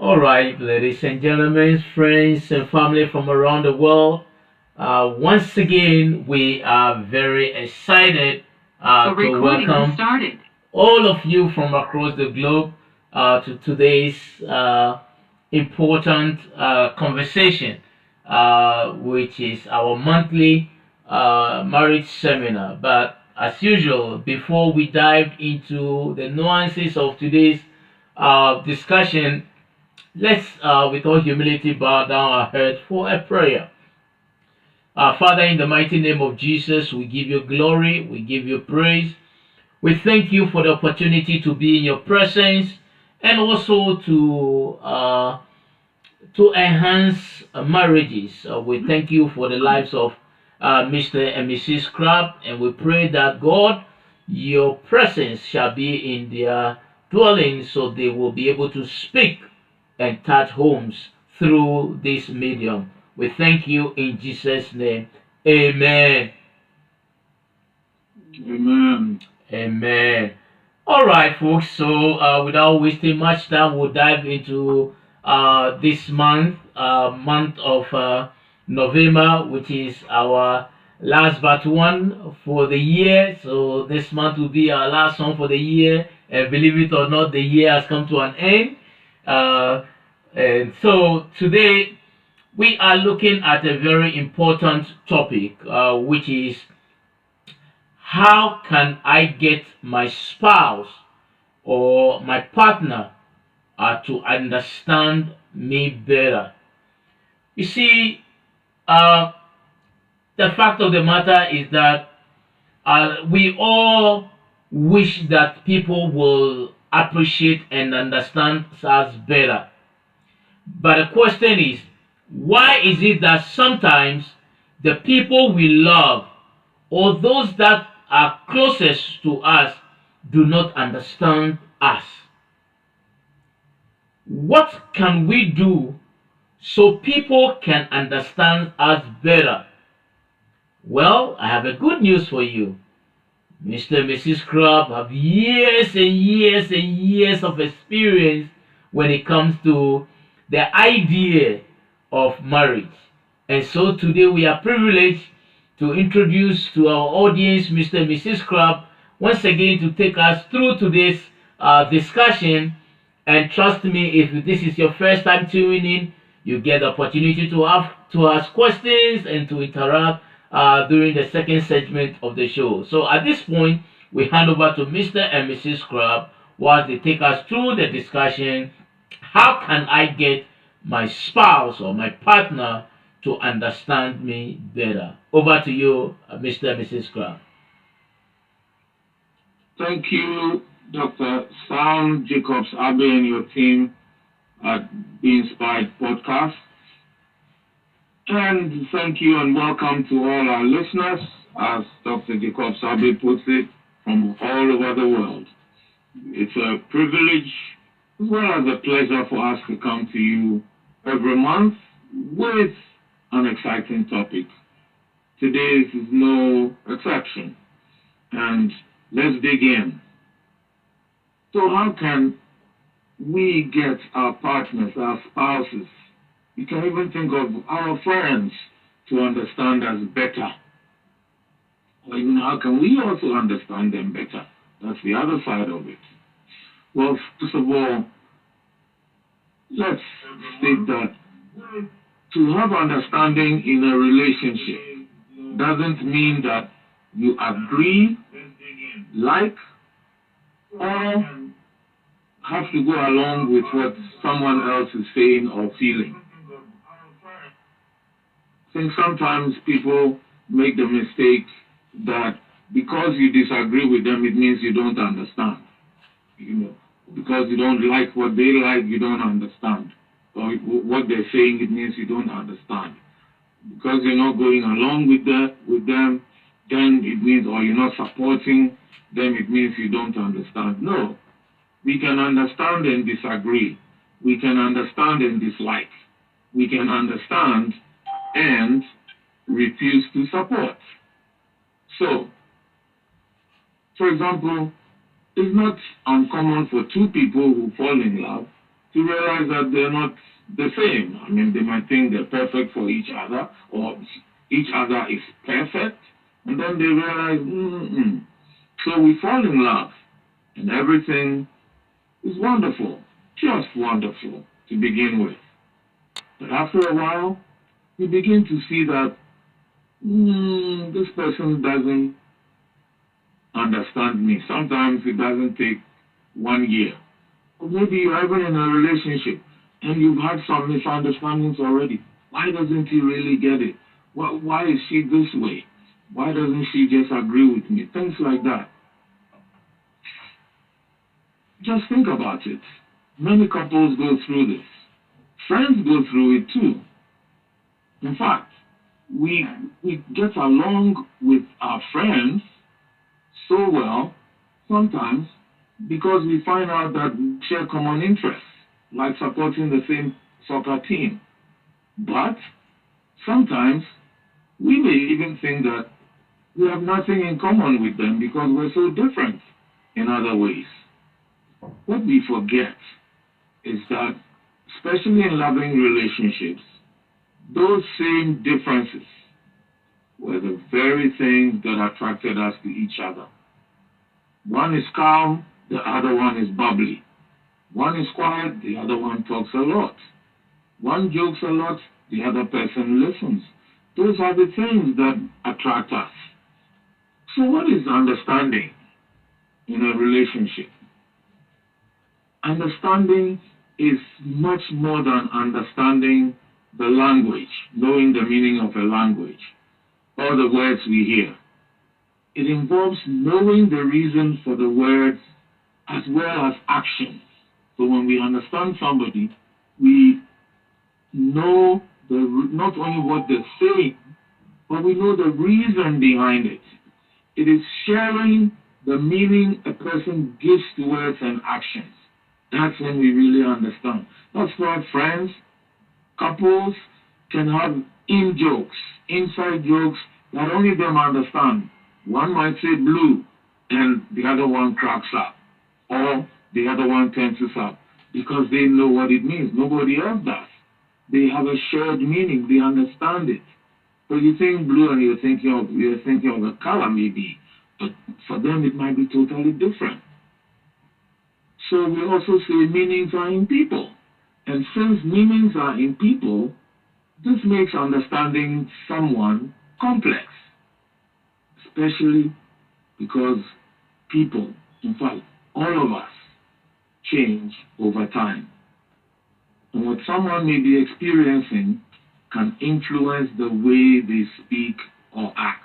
All right, ladies and gentlemen, friends and family from around the world. Once again, we are very excited to welcome started. All of you from across the globe to today's important conversation, which is our monthly marriage seminar. But as usual, before we dive into the nuances of today's discussion, let's, with all humility, bow down our heads for a prayer. Father, in the mighty name of Jesus, we give you glory, we give you praise. We thank you for the opportunity to be in your presence and also to enhance marriages. We thank you for the lives of Mr. and Mrs. Crab, and we pray that God, your presence shall be in their dwelling so they will be able to speak and touch homes through this medium. We thank you in Jesus' name. Amen. Amen. Amen. All right, folks. So, without wasting much time, we'll dive into this month of November, which is our last but one for the year. So, this month will be our last one for the year. And believe it or not, the year has come to an end. Uh, and so, today we are looking at a very important topic, which is how can I get my spouse or my partner to understand me better? You see, uh, the fact of the matter is that we all wish that people will appreciate and understand us better. But the question is, why is it that sometimes the people we love or those that are closest to us do not understand us? What can we do so people can understand us better? Well, I have a good news for you. Mr. and Mrs. Crab have years and years and years of experience when it comes to the idea of marriage. And so today we are privileged to introduce to our audience Mr. and Mrs. Crab once again to take us through today's discussion. And trust me, if this is your first time tuning in, you get the opportunity to ask questions and to interact during the second segment of the show. So at this point, we hand over to Mr. and Mrs. Crab while they take us through the discussion. How can I get my spouse or my partner to understand me better? Over to you, Mr. and Mrs. Crab. Thank you, Dr. Sam Jacobs Abe and your team at Be Inspired Podcast. And thank you and welcome to all our listeners, as Dr. Jacobs Abe puts it, from all over the world. It's a privilege as well as a pleasure for us to come to you every month with an exciting topic. Today is no exception. And let's dig in. So how can we get our partners, our spouses, you can even think of our friends to understand us better? Or even how can we also understand them better? That's the other side of it. Well, first of all, let's state that to have understanding in a relationship doesn't mean that you agree, like, or have to go along with what someone else is saying or feeling. I think sometimes people make the mistake that because you disagree with them, it means you don't understand. You know, because you don't like what they like, you don't understand. Or what they're saying, it means you don't understand. Because you're not going along with them, then it means, or you're not supporting them, it means you don't understand. No. We can understand and disagree. We can understand and dislike. We can understand and refuse to support. So, for example, it's not uncommon for two people who fall in love to realize that they're not the same. I mean, they might think they're perfect for each other, or each other is perfect, and then they realize, mm-mm. So we fall in love, and everything is wonderful, just wonderful to begin with. But after a while, you begin to see that this person doesn't understand me. Sometimes it doesn't take 1 year. Or maybe you're even in a relationship and you've had some misunderstandings already. Why doesn't he really get it? Why is she this way? Why doesn't she just agree with me? Things like that. Just think about it. Many couples go through this. Friends go through it too. In fact, we get along with our friends so well sometimes because we find out that we share common interests, like supporting the same soccer team. But sometimes we may even think that we have nothing in common with them because we're so different in other ways. What we forget is that, especially in loving relationships, those same differences were the very things that attracted us to each other. One is calm, the other one is bubbly. One is quiet, the other one talks a lot. One jokes a lot, the other person listens. Those are the things that attract us. So what is understanding in a relationship? Understanding is much more than understanding the language, knowing the meaning of a language, or the words we hear. It involves knowing the reason for the words as well as actions. So when we understand somebody, we know not only what they're saying, but we know the reason behind it. It is sharing the meaning a person gives to words and actions. That's when we really understand. That's why friends, couples can have in-jokes, inside jokes that only them understand. One might say blue and the other one cracks up, or the other one tenses up because they know what it means. Nobody else does. They have a shared meaning. They understand it. So you think blue and you're thinking of a color maybe, but for them it might be totally different. So we also say meanings are in people. And since meanings are in people, this makes understanding someone complex, especially because people, in fact, all of us, change over time. And what someone may be experiencing can influence the way they speak or act.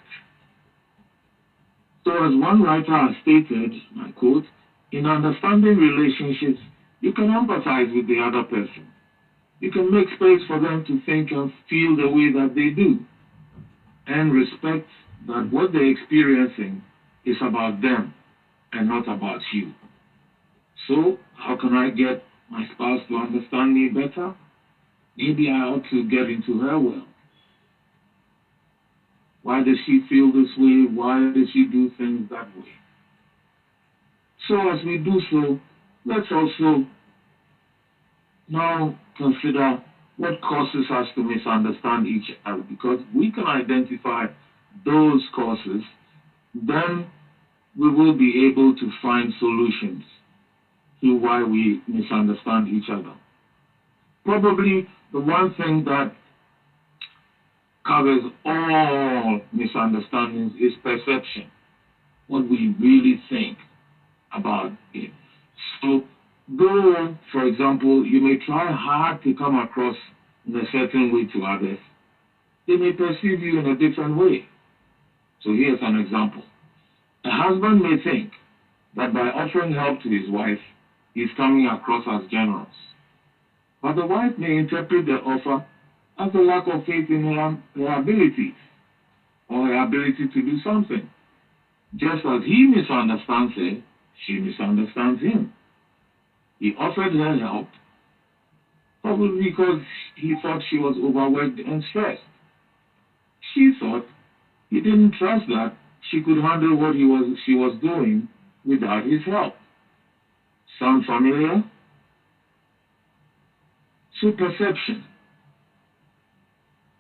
So as one writer has stated, I quote, in understanding relationships, you can empathize with the other person. You can make space for them to think and feel the way that they do, and respect that what they're experiencing is about them and not about you. So, how can I get my spouse to understand me better? Maybe I ought to get into her world. Why does she feel this way? Why does she do things that way? So as we do so, let's also now consider what causes us to misunderstand each other, because we can identify those causes, then we will be able to find solutions to why we misunderstand each other. Probably the one thing that covers all misunderstandings is perception, what we really think about it. So, though, for example, you may try hard to come across in a certain way to others, they may perceive you in a different way. So here's an example. A husband may think that by offering help to his wife, he's coming across as generous. But the wife may interpret the offer as a lack of faith in her abilities or her ability to do something. Just as he misunderstands her, she misunderstands him. He offered her help, probably because he thought she was overworked and stressed. She thought he didn't trust that she could handle what she was doing without his help. Sound familiar? So perception.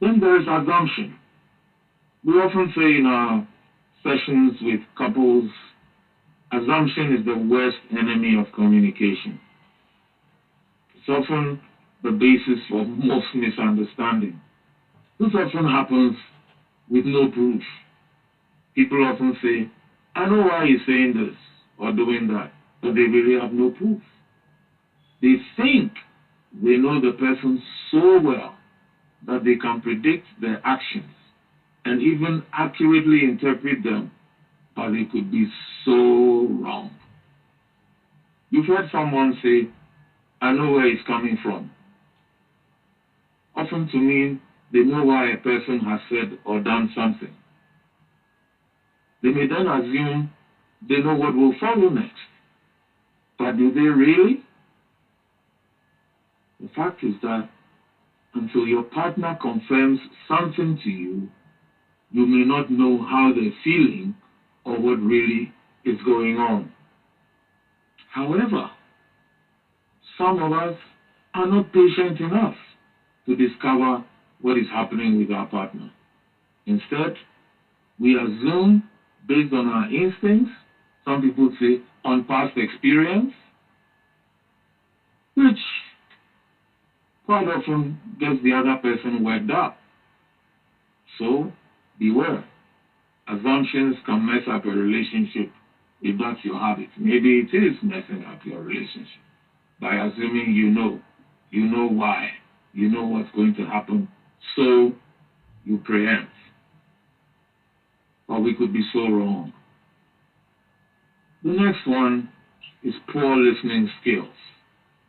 Then there is assumption. We often say in our sessions with couples, assumption is the worst enemy of communication. It's often the basis for most misunderstanding. This often happens with no proof. People often say, I know why he's saying this or doing that, but they really have no proof. They think they know the person so well that they can predict their actions and even accurately interpret them, but they could be so wrong. You've heard someone say, I know where he's coming from, often to mean they know why a person has said or done something. They may then assume they know what will follow next. But do they really? The fact is that until your partner confirms something to you, you may not know how they're feeling or what really is going on. However, some of us are not patient enough to discover what is happening with our partner. Instead, we assume based on our instincts, some people say on past experience, which quite often gets the other person worked up. So, beware. Assumptions can mess up a relationship if that's your habit. Maybe it is messing up your relationship by assuming you know why, you know what's going to happen, so you preempt. But we could be so wrong. The next one is poor listening skills.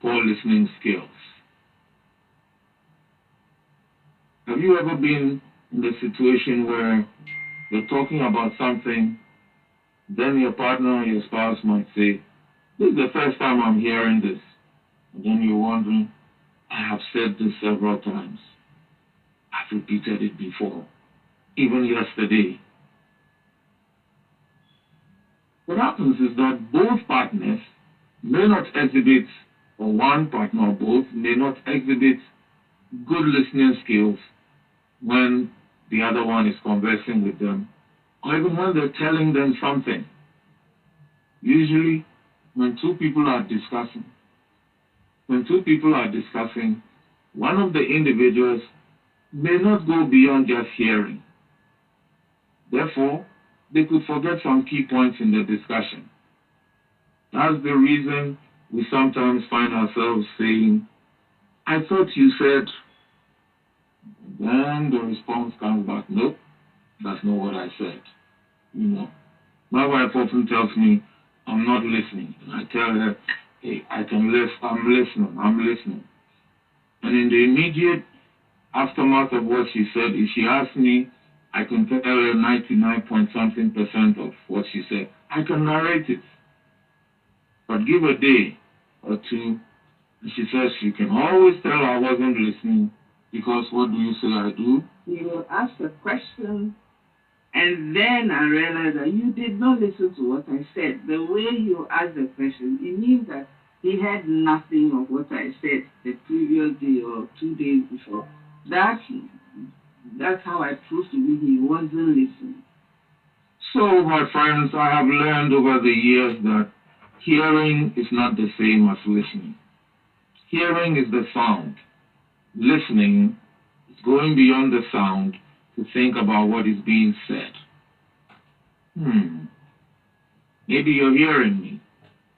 Poor listening skills. Have you ever been in the situation where you're talking about something, then your partner or your spouse might say, this is the first time I'm hearing this. And then you're wondering, I have said this several times. I've repeated it before, even yesterday. What happens is that both partners may not exhibit, or one partner or both may not exhibit good listening skills when the other one is conversing with them, or even when they're telling them something. Usually, when two people are discussing, one of the individuals may not go beyond just hearing. Therefore, they could forget some key points in the discussion. That's the reason we sometimes find ourselves saying, I thought you said, then the response comes back, nope, that's not what I said. My wife often tells me, I'm not listening. And I tell her, hey, I'm listening. And in the immediate aftermath of what she said, if she asks me, I can tell her 99 point something % of what she said. I can narrate it. But give a day or two, and she says she can always tell I wasn't listening because what do you say I do? You ask a question, and then I realized that you did not listen to what I said. The way you asked the question, it means that he heard nothing of what I said the previous day or 2 days before. That's how I proved to me he wasn't listening. So, my friends, I have learned over the years that hearing is not the same as listening. Hearing is the sound. Listening is going beyond the sound to think about what is being said. Maybe you're hearing me,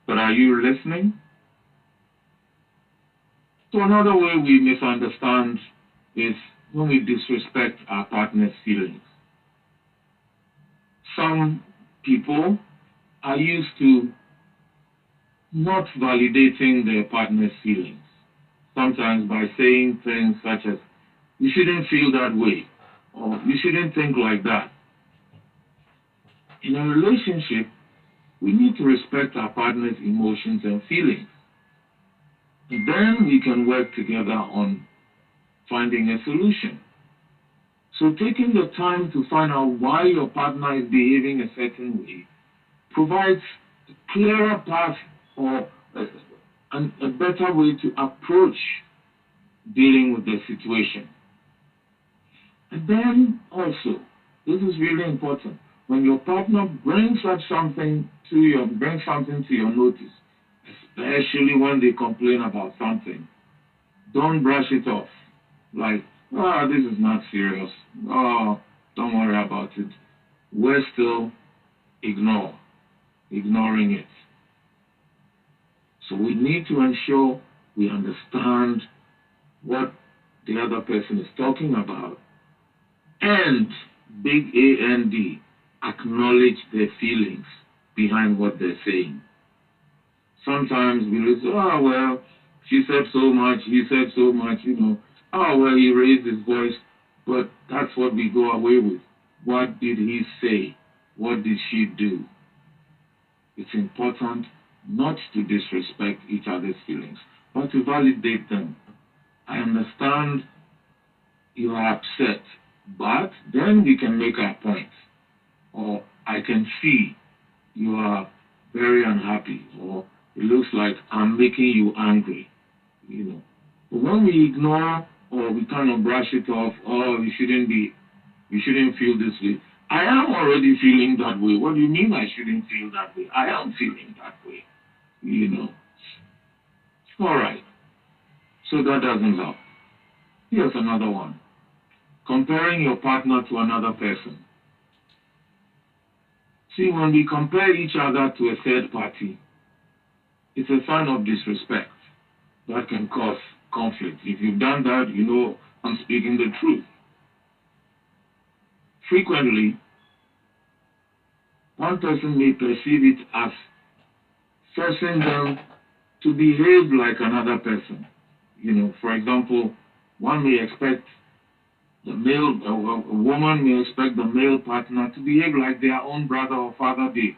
but are you listening? So another way we misunderstand is when we disrespect our partner's feelings. Some people are used to not validating their partner's feelings, sometimes by saying things such as, you shouldn't feel that way, or you shouldn't think like that. In a relationship, we need to respect our partner's emotions and feelings. And then we can work together on finding a solution. So taking the time to find out why your partner is behaving a certain way provides a clearer path or a better way to approach dealing with the situation. And then also, this is really important. When your partner brings something to your notice, especially when they complain about something, don't brush it off. Like, this is not serious. Oh, don't worry about it. We're still ignoring it. So we need to ensure we understand what the other person is talking about, and big A-N-D, acknowledge their feelings behind what they're saying. Sometimes we say, oh, well, she said so much, he said so much, oh, well, he raised his voice, but that's what we go away with. What did he say? What did she do? It's important not to disrespect each other's feelings, but to validate them. I understand you are upset, but then we can make our point. Or I can see you are very unhappy, or it looks like I'm making you angry, But when we ignore or we kind of brush it off, oh, you shouldn't feel this way. I am already feeling that way. What do you mean I shouldn't feel that way? I am feeling that way, All right. So that doesn't help. Here's another one. Comparing your partner to another person. See, when we compare each other to a third party, it's a sign of disrespect that can cause conflict. If you've done that, I'm speaking the truth. Frequently, one person may perceive it as forcing them to behave like another person. For example, one may expect a woman may expect the male partner to behave like their own brother or father did.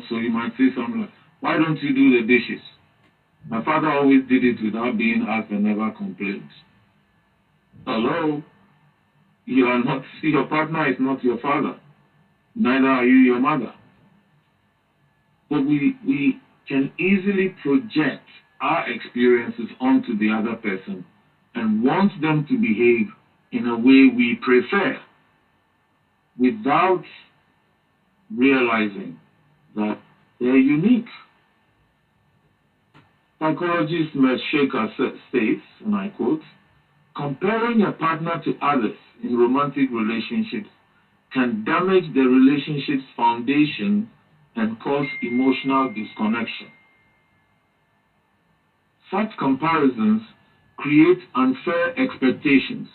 So you might say something like, why don't you do the dishes? My father always did it without being asked and never complained. Hello? Your partner is not your father. Neither are you your mother. But we can easily project our experiences onto the other person and want them to behave in a way we prefer without realizing that they're unique. Psychologist Mert Shaker states, and I quote, comparing a partner to others in romantic relationships can damage the relationship's foundation and cause emotional disconnection. Such comparisons create unfair expectations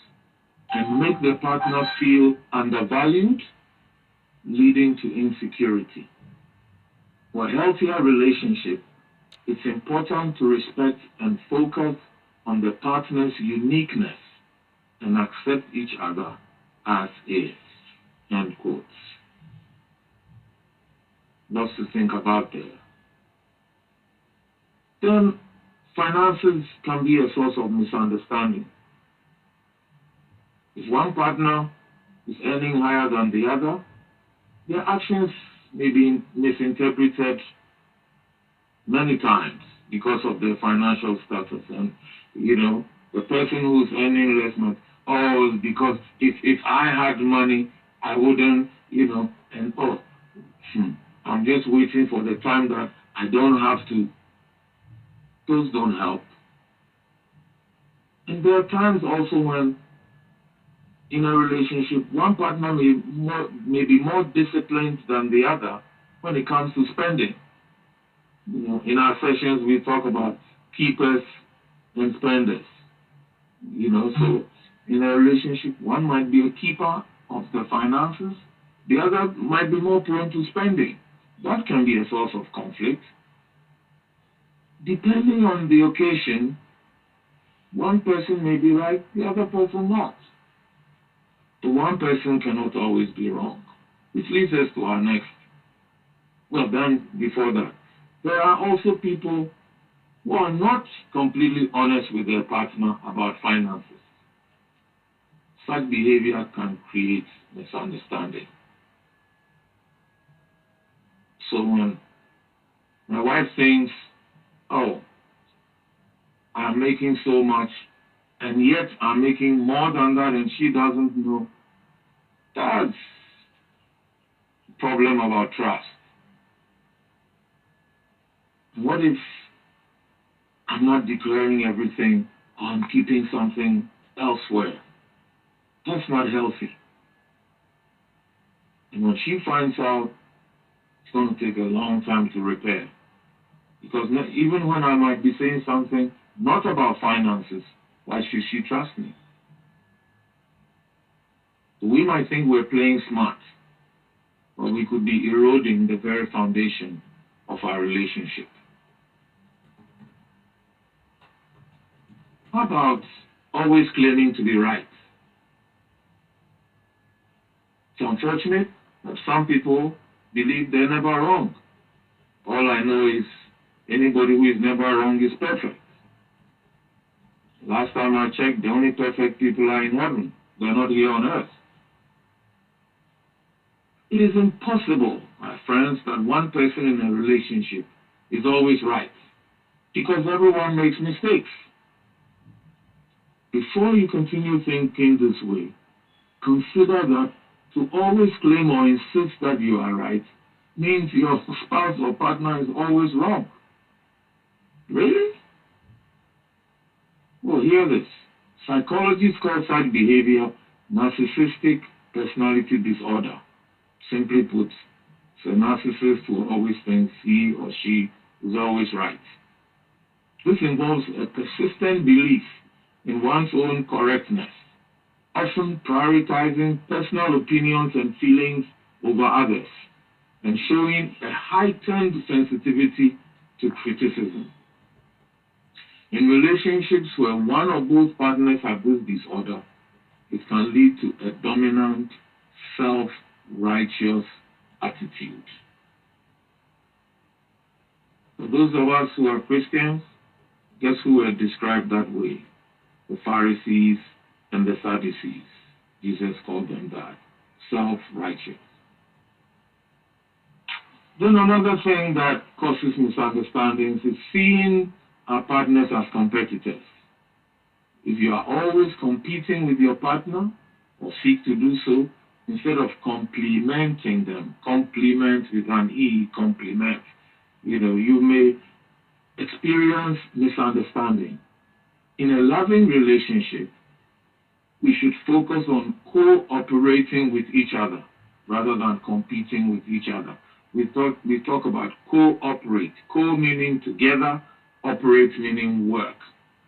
and make the partner feel undervalued, leading to insecurity. For a healthier relationship, it's important to respect and focus on the partner's uniqueness and accept each other as is. End quotes. Lots to think about there. Then, finances can be a source of misunderstanding. If one partner is earning higher than the other, their actions may be misinterpreted many times because of their financial status. And, the person who's earning less money, because if I had money, I wouldn't, I'm just waiting for the time that I don't have to. Those don't help. And there are times also when in a relationship, one partner may be more disciplined than the other when it comes to spending. In our sessions, we talk about keepers and spenders. So in a relationship, one might be a keeper of the finances, the other might be more prone to spending. That can be a source of conflict. Depending on the occasion, one person may be right, the other person not. The one person cannot always be wrong, which leads us to our next. Well, then before that, there are also people who are not completely honest with their partner about finances. Such behavior can create misunderstanding. So when my wife thinks, oh, I'm making so much, and yet I'm making more than that and she doesn't know, that's a problem about trust. What if I'm not declaring everything or I'm keeping something elsewhere? That's not healthy. And when she finds out, it's going to take a long time to repair. Because even when I might be saying something not about finances, why should she trust me? We might think we're playing smart, but we could be eroding the very foundation of our relationship. How about always claiming to be right? It's unfortunate that some people believe they're never wrong. All I know is anybody who is never wrong is perfect. Last time I checked, the only perfect people are in heaven. They're not here on earth. It is impossible, my friends, that one person in a relationship is always right, because everyone makes mistakes. Before you continue thinking this way, consider that to always claim or insist that you are right means your spouse or partner is always wrong. Really? Well, hear this. Psychologists call such behavior narcissistic personality disorder. Simply put, it's a narcissist who always thinks he or she is always right. This involves a persistent belief in one's own correctness, often prioritizing personal opinions and feelings over others, and showing a heightened sensitivity to criticism. In relationships where one or both partners have this disorder, it can lead to a dominant, self-righteous attitude. For those of us who are Christians, guess who were described that way? The Pharisees and the Sadducees. Jesus called them that, self-righteous. Then another thing that causes misunderstandings is seeing our partners as competitors. If you are always competing with your partner, or seek to do so, instead of complimenting them, compliment with an E, compliment, you may experience misunderstanding. In a loving relationship, we should focus on cooperating with each other rather than competing with each other. We talk about cooperate. Co meaning together, operate meaning work,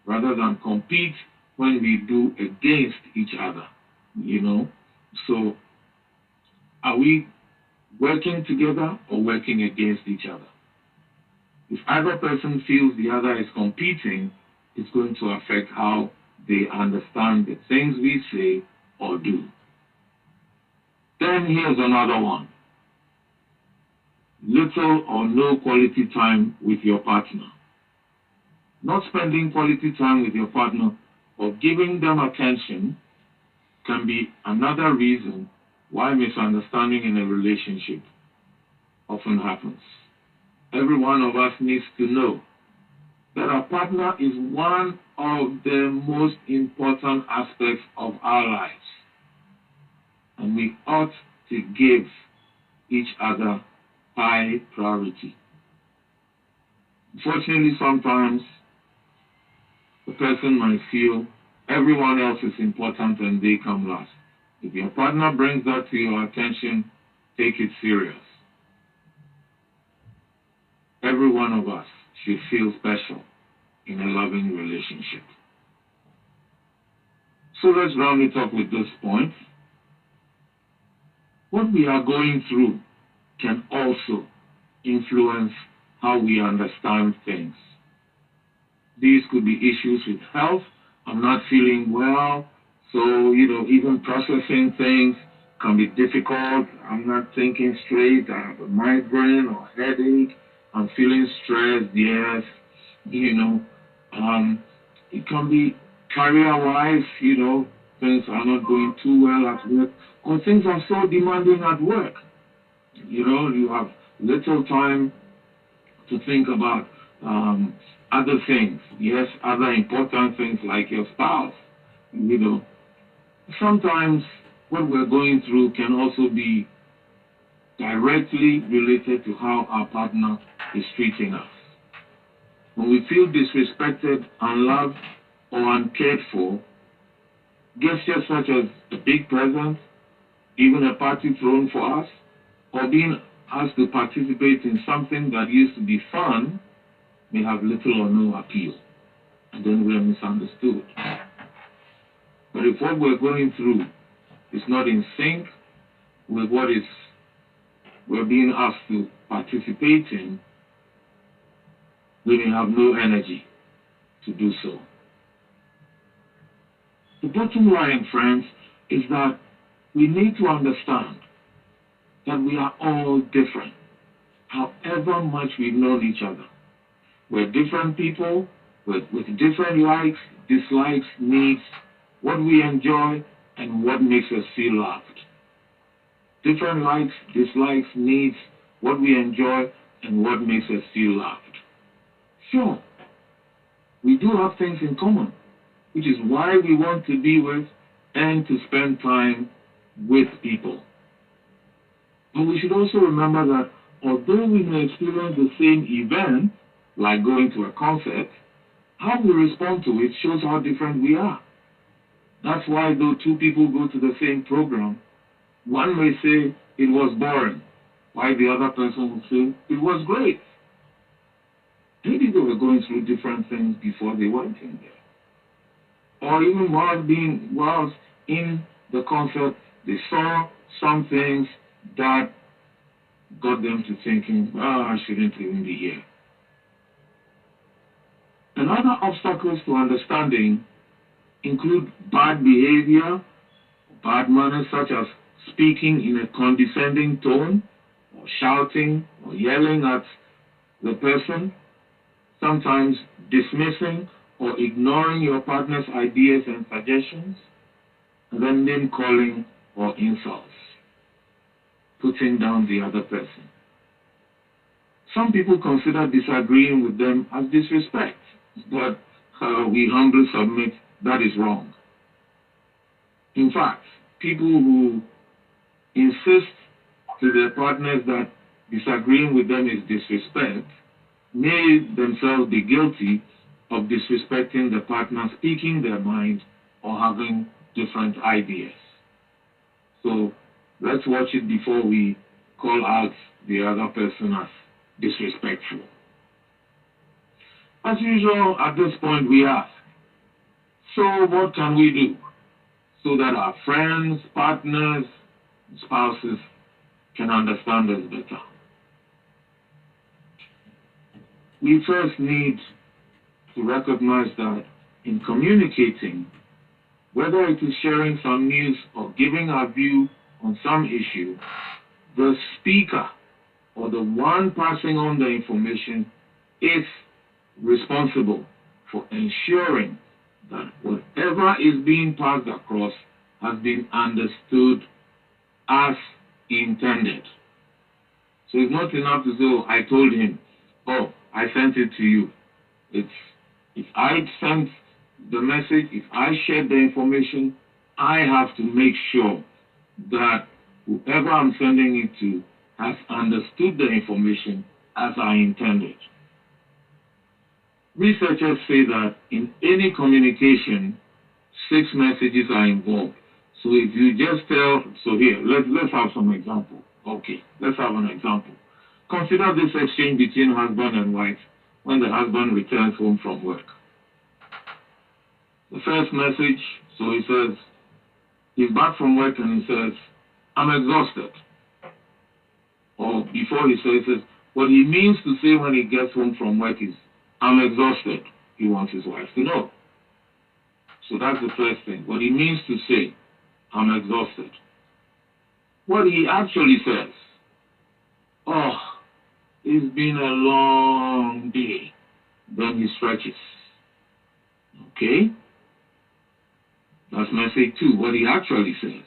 rather than compete when we do against each other. So are we working together or working against each other? If either person feels the other is competing, it's going to affect how they understand the things we say or do. Then here's another one. Little or no quality time with your partner. Not spending quality time with your partner or giving them attention can be another reason why misunderstanding in a relationship often happens. Every one of us needs to know that our partner is one of the most important aspects of our lives, and we ought to give each other high priority. Unfortunately, sometimes the person might feel everyone else is important and they come last. If your partner brings that to your attention, take it serious. Every one of us should feel special in a loving relationship. So let's round it up with this point. What we are going through can also influence how we understand things. These could be issues with health. I'm not feeling well, so even processing things can be difficult. I'm not thinking straight. I have a migraine or headache. I'm feeling stressed. Yes, it can be career-wise. Things are not going too well at work, or things are so demanding at work. You have little time to think about other things. Yes, other important things like your spouse. You know, sometimes what we're going through can also be directly related to how our partner is treating us. When we feel disrespected, unloved, or uncared for, gestures such as a big present, even a party thrown for us, or being asked to participate in something that used to be fun may have little or no appeal, and then we are misunderstood. But if what we're going through is not in sync with what is we're being asked to participate in, we may have no energy to do so. The bottom line, friends, is that we need to understand that we are all different, however much we've known each other. We're different people with different likes, dislikes, needs, what we enjoy, and what makes us feel loved. Different likes, dislikes, needs, what we enjoy, and what makes us feel loved. Sure, we do have things in common, which is why we want to be with and to spend time with people. But we should also remember that although we may experience the same event, like going to a concert, how we respond to it shows how different we are. That's why though two people go to the same program, one may say it was boring, while the other person will say it was great. Maybe they were going through different things before they went in there. Or even whilst in the concert, they saw some things that got them to thinking, I shouldn't even be here. And other obstacles to understanding include bad behavior, bad manners such as speaking in a condescending tone, or shouting or yelling at the person, sometimes dismissing or ignoring your partner's ideas and suggestions, and then name calling or insults, putting down the other person. Some people consider disagreeing with them as disrespect, but we humbly submit that is wrong. In fact, people who insist to their partners that disagreeing with them is disrespect may themselves be guilty of disrespecting the partner speaking their mind or having different ideas. So let's watch it before we call out the other person as disrespectful. As usual, at this point we ask, so what can we do so that our friends, partners, spouses can understand us better? We first need to recognize that in communicating, whether it is sharing some news or giving our view on some issue, the speaker or the one passing on the information is responsible for ensuring that whatever is being passed across has been understood as intended. So it's not enough to say, oh, I told him, oh, I sent it to you. It's if I sent the message, if I shared the information, I have to make sure that whoever I'm sending it to has understood the information as I intended. Researchers say that in any communication, 6 messages are involved. So if you just tell, so here, let's have some example. Okay, let's have an example. Consider this exchange between husband and wife when the husband returns home from work. The first message, so he says, he's back from work and he says, I'm exhausted. Or before he says, what he means to say when he gets home from work is, I'm exhausted. He wants his wife to know. So that's the first thing. What he means to say, I'm exhausted. What he actually says, oh, it's been a long day. Then he stretches. Okay? That's message 2. What he actually says,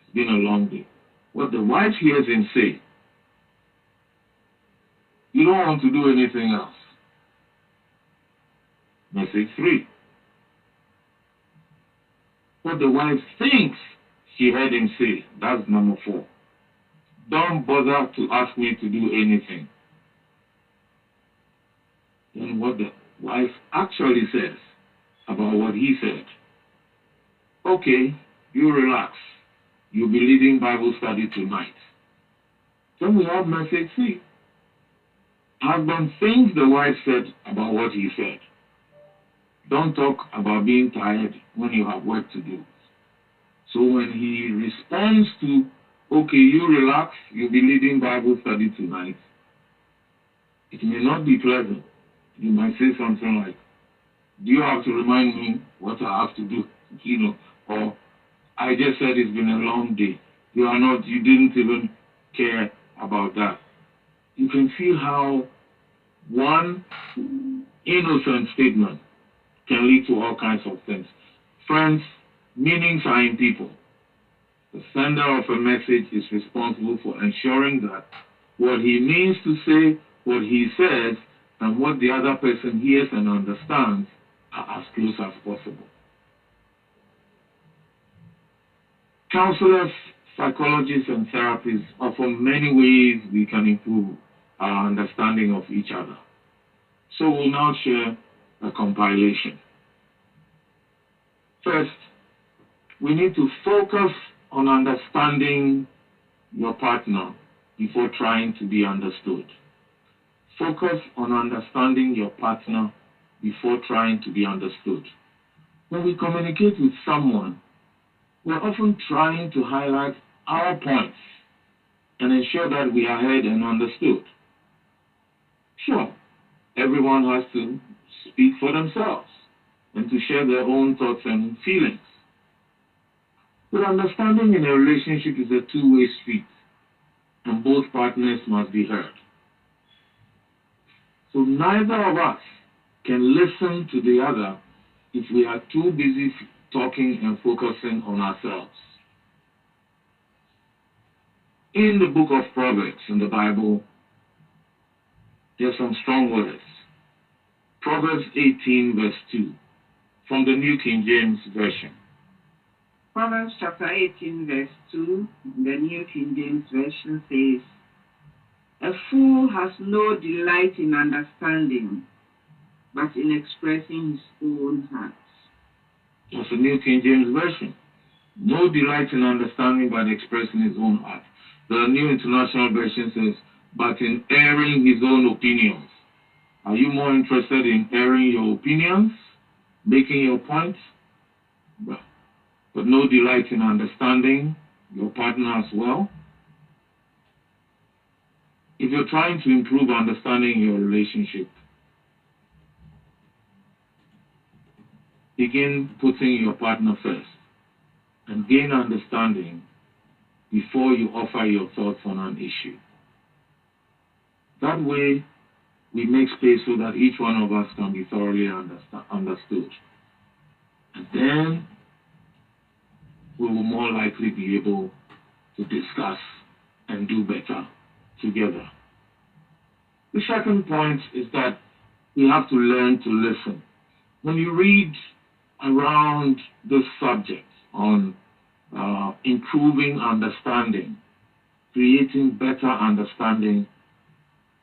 it's been a long day. What the wife hears him say, you don't want to do anything else. Message 3. What the wife thinks she heard him say. That's number 4. Don't bother to ask me to do anything. Then what the wife actually says about what he said. Okay, you relax. You'll be leading Bible study tonight. Then we have message 3. Husband thinks the wife said about what he said. Don't talk about being tired when you have work to do. So when he responds to, okay, you relax, you'll be leading Bible study tonight, it may not be pleasant. You might say something like, do you have to remind me what I have to do? Or I just said it's been a long day. You didn't even care about that. You can see how one innocent statement can lead to all kinds of things. Friends, meanings are in people. The sender of a message is responsible for ensuring that what he means to say, what he says, and what the other person hears and understands are as close as possible. Counselors, psychologists, and therapists offer many ways we can improve our understanding of each other. So we'll now share a compilation. First, we need to focus on understanding your partner before trying to be understood. Focus on understanding your partner before trying to be understood. When we communicate with someone, we're often trying to highlight our points and ensure that we are heard and understood. Sure, everyone has to speak for themselves and to share their own thoughts and feelings. But understanding in a relationship is a two-way street, and both partners must be heard. So neither of us can listen to the other if we are too busy talking and focusing on ourselves. In the book of Proverbs in the Bible, there are some strong words. Proverbs 18 verse 2 from the New King James Version. Proverbs chapter 18 verse 2, the New King James Version says, a fool has no delight in understanding, but in expressing his own heart. That's the New King James Version. No delight in understanding, but expressing his own heart. The New International Version says, but in airing his own opinions. Are you more interested in airing your opinions, making your points? But no delight in understanding your partner as well? If you're trying to improve understanding your relationship, begin putting your partner first and gain understanding before you offer your thoughts on an issue. That way, we make space so that each one of us can be thoroughly understood. And then we will more likely be able to discuss and do better together. The second point is that we have to learn to listen. When you read around this subject on improving understanding, creating better understanding,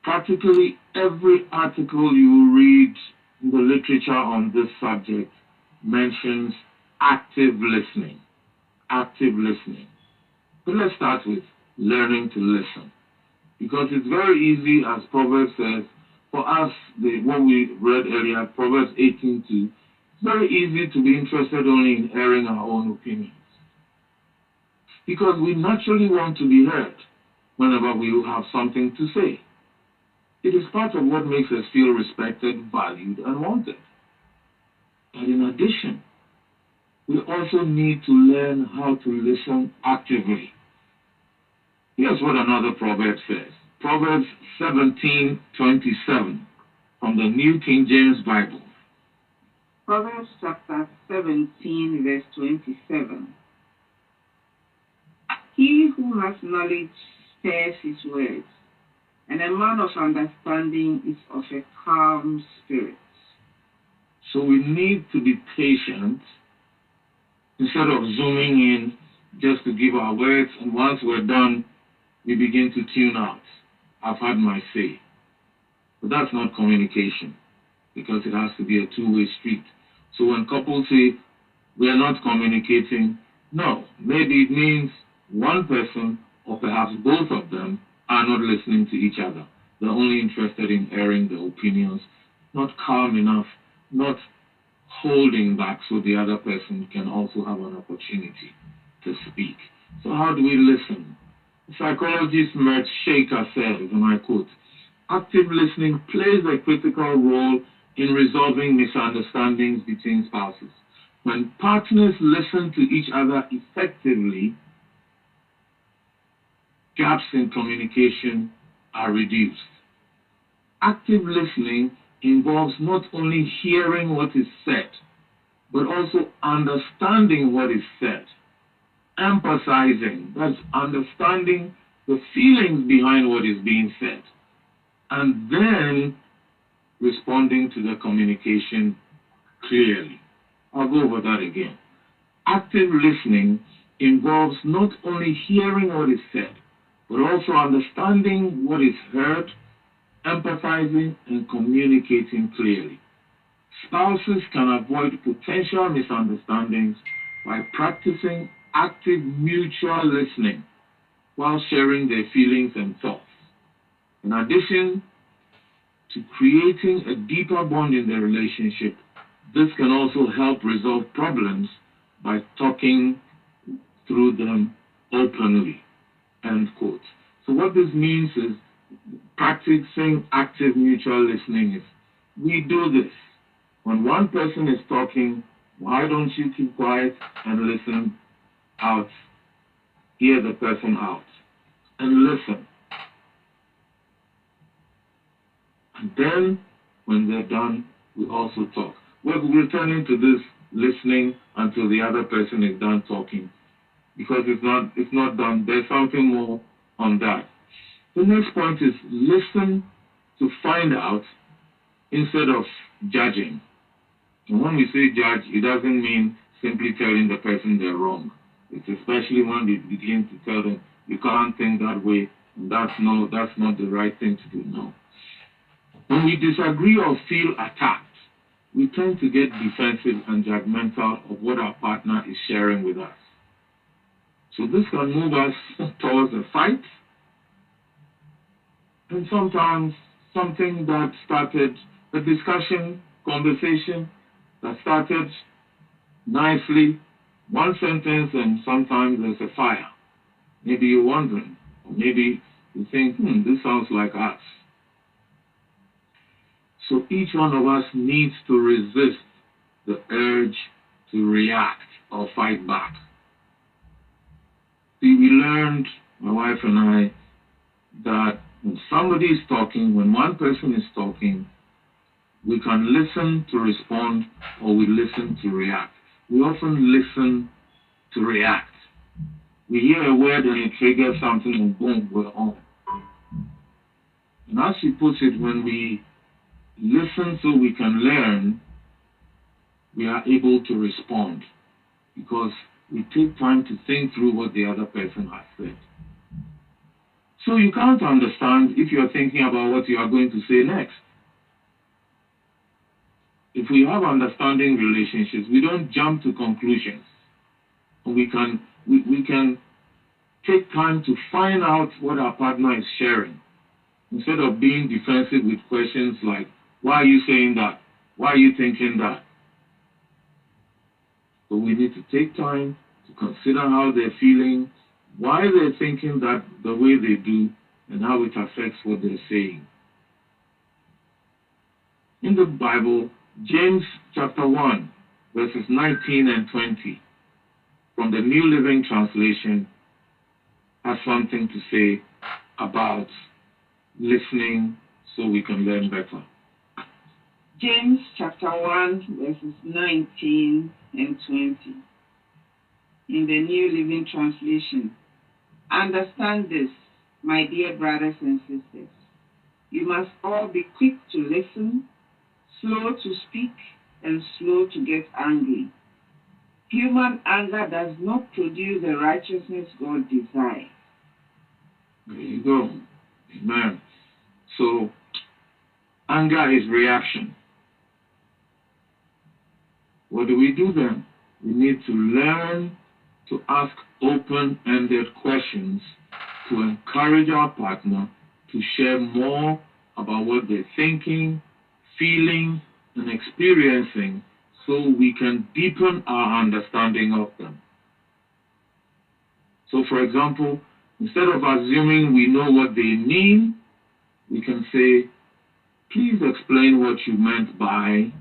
practically every article you read in the literature on this subject mentions active listening. Active listening. But let's start with learning to listen. Because it's very easy, as Proverbs says, for us, what we read earlier, Proverbs 18:2, it's very easy to be interested only in airing our own opinions. Because we naturally want to be heard whenever we have something to say. It is part of what makes us feel respected, valued, and wanted. But in addition, we also need to learn how to listen actively. Here's what another proverb says. Proverbs 17:27 from the New King James Bible. Proverbs chapter 17 verse 27. He who has knowledge spares his words, and a man of understanding is of a calm spirit. So we need to be patient instead of zooming in just to give our words, and once we're done, we begin to tune out. I've had my say. But that's not communication, because it has to be a two-way street. So when couples say, we are not communicating, no, maybe it means one person or perhaps both of them are not listening to each other. They're only interested in airing their opinions, not calm enough, not holding back so the other person can also have an opportunity to speak. So how do we listen? Psychologist Mert Shaker says, and I quote, active listening plays a critical role in resolving misunderstandings between spouses. When partners listen to each other effectively, gaps in communication are reduced. Active listening involves not only hearing what is said, but also understanding what is said. Emphasizing, that's understanding the feelings behind what is being said, and then responding to the communication clearly. I'll go over that again. Active listening involves not only hearing what is said, but also understanding what is heard, empathizing, and communicating clearly. Spouses can avoid potential misunderstandings by practicing active mutual listening while sharing their feelings and thoughts. In addition to creating a deeper bond in the relationship, this can also help resolve problems by talking through them openly. End quote. So what this means is practicing active mutual listening is we do this. When one person is talking, why don't you keep quiet and listen out? Hear the person out and listen. And then when they're done, we also talk. We're returning to this listening until the other person is done talking, because it's not done. There's something more on that. The next point is listen to find out instead of judging. And when we say judge, it doesn't mean simply telling the person they're wrong. It's especially when we begin to tell them you can't think that way, and that's not the right thing to do. No. When we disagree or feel attacked, we tend to get defensive and judgmental of what our partner is sharing with us. So this can move us towards a fight, and sometimes something that started a discussion, conversation that started nicely, one sentence, and sometimes there's a fire. Maybe you're wondering, or maybe you think, this sounds like us. So each one of us needs to resist the urge to react or fight back. See, we learned, my wife and I, that when somebody is talking, when one person is talking, we can listen to respond or we listen to react. We often listen to react. We hear a word and it triggers something and boom, we're on. And as she puts it, when we listen so we can learn, we are able to respond because we take time to think through what the other person has said. So you can't understand if you're thinking about what you are going to say next. If we have understanding relationships, we don't jump to conclusions. We can take time to find out what our partner is sharing instead of being defensive with questions like, why are you saying that? Why are you thinking that? So we need to take time to consider how they're feeling, why they're thinking that the way they do, and how it affects what they're saying. In the Bible, James chapter 1, verses 19 and 20, from the New Living Translation, has something to say about listening so we can learn better. James chapter 1, verses 19 and 20. In the New Living Translation. Understand this, my dear brothers and sisters. You must all be quick to listen, slow to speak, and slow to get angry. Human anger does not produce the righteousness God desires. There you go. Amen. So, anger is reaction. What do we do then? We need to learn to ask open-ended questions to encourage our partner to share more about what they're thinking, feeling, and experiencing so we can deepen our understanding of them. So, for example, instead of assuming we know what they mean, we can say, please explain what you meant by,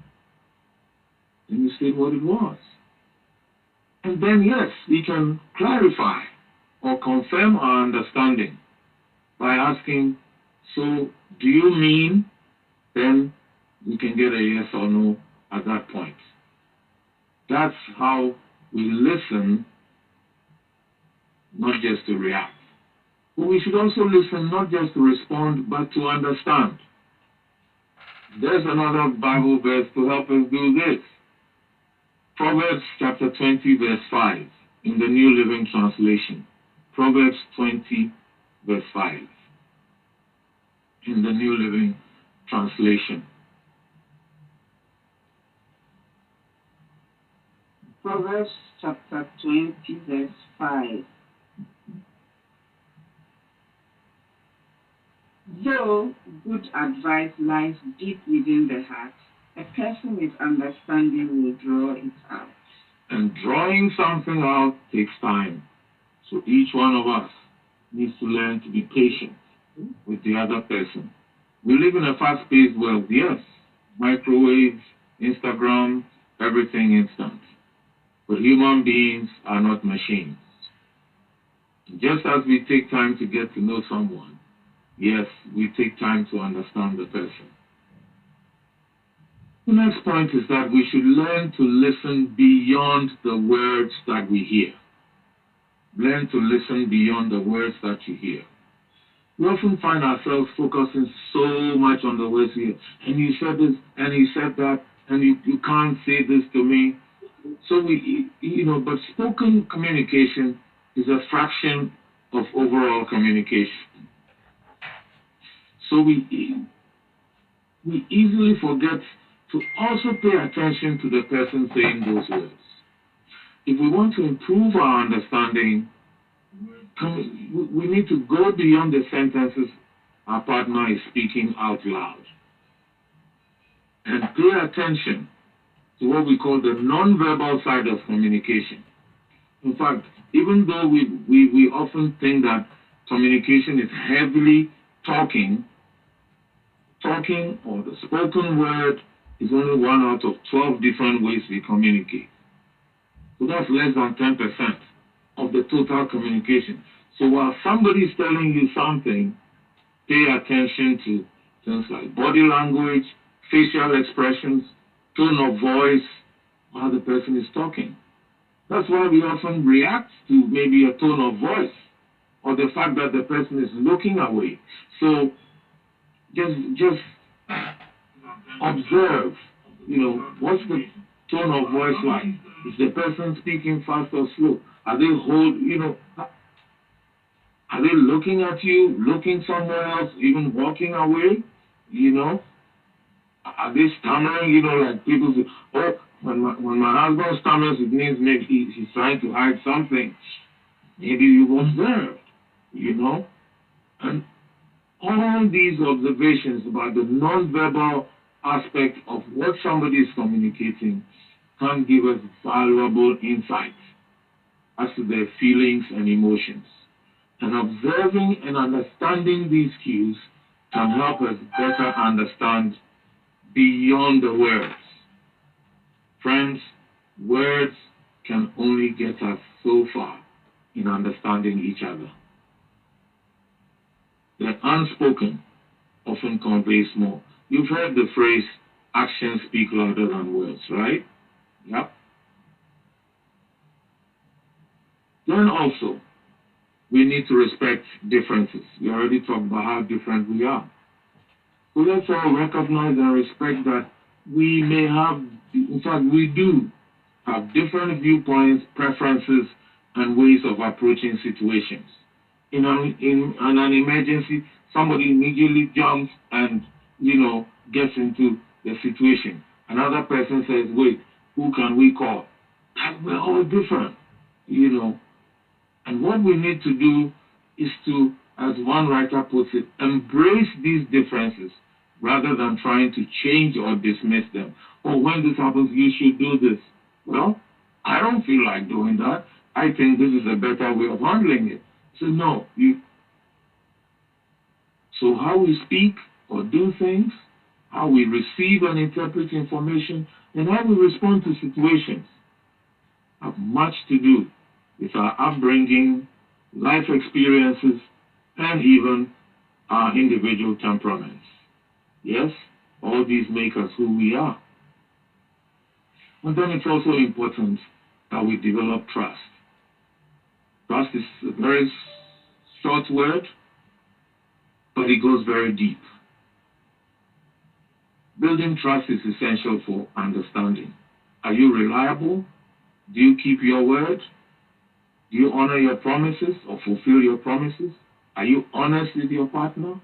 and you state what it was. And then, yes, we can clarify or confirm our understanding by asking, so do you mean? Then we can get a yes or no at that point. That's how we listen, not just to react. But we should also listen not just to respond, but to understand. There's another Bible verse to help us do this. Proverbs chapter 20, verse 5, in the New Living Translation. Proverbs 20, verse 5, in the New Living Translation. Proverbs chapter 20, verse 5. Though good advice lies deep within the heart, a person with understanding will draw it out. And drawing something out takes time. So each one of us needs to learn to be patient with the other person. We live in a fast-paced world, yes. Microwaves, Instagram, everything instant. But human beings are not machines. Just as we take time to get to know someone, yes, we take time to understand the person. The next point is that we should learn to listen beyond the words that we hear. Learn to listen beyond the words that you hear. We often find ourselves focusing so much on the words we hear. And you said this, and he said that, and you can't say this to me. So but spoken communication is a fraction of overall communication. So we easily forget to also pay attention to the person saying those words. If we want to improve our understanding, we need to go beyond the sentences our partner is speaking out loud and pay attention to what we call the non-verbal side of communication. In fact, even though we often think that communication is heavily talking or the spoken word is only one out of 12 different ways we communicate. So that's less than 10% of the total communication. So while somebody is telling you something, pay attention to things like body language, facial expressions, tone of voice, while the person is talking. That's why we often react to maybe a tone of voice or the fact that the person is looking away. So just observe, what's the tone of voice like? Is the person speaking fast or slow? Are they are they looking at you, looking somewhere else, even walking away? Are they stammering? Like people say, oh, when my husband stammers, it means maybe he's trying to hide something. Maybe you've observed, And all these observations about the non-verbal aspect of what somebody is communicating can give us valuable insights as to their feelings and emotions. And observing and understanding these cues can help us better understand beyond the words. Friends, words can only get us so far in understanding each other. The unspoken often conveys more. You've heard the phrase, actions speak louder than words, right? Yep. Then also, we need to respect differences. We already talked about how different we are. So let's all recognize and respect that we may have, in fact, we do have different viewpoints, preferences, and ways of approaching situations. In an emergency, somebody immediately jumps and, gets into the situation. Another person says, wait, who can we call? We're all different, you know. And what we need to do is to, as one writer puts it, embrace these differences rather than trying to change or dismiss them. Oh, when this happens, you should do this. Well, I don't feel like doing that. I think this is a better way of handling it. So no, so how we speak or do things, how we receive and interpret information, and how we respond to situations have much to do with our upbringing, life experiences, and even our individual temperaments. Yes, all these make us who we are. And then it's also important that we develop trust. Trust is a very short word, but it goes very deep. Building trust is essential for understanding. Are you reliable? Do you keep your word? Do you honor your promises or fulfill your promises? Are you honest with your partner?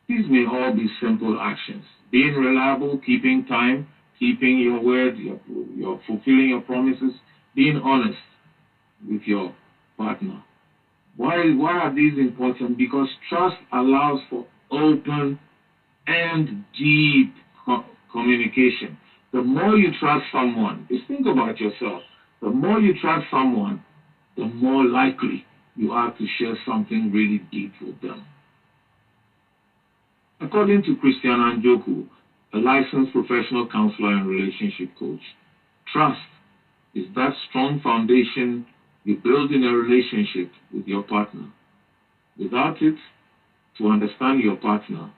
These may all be simple actions. Being reliable, keeping time, keeping your word, your fulfilling your promises, being honest with your partner. Why are these important? Because trust allows for open and deep communication. The more you trust someone, just think about yourself. The more you trust someone, the more likely you are to share something really deep with them. According to Christian Anjoku, a licensed professional counselor and relationship coach, trust is that strong foundation you build in a relationship with your partner. Without it, to understand your partner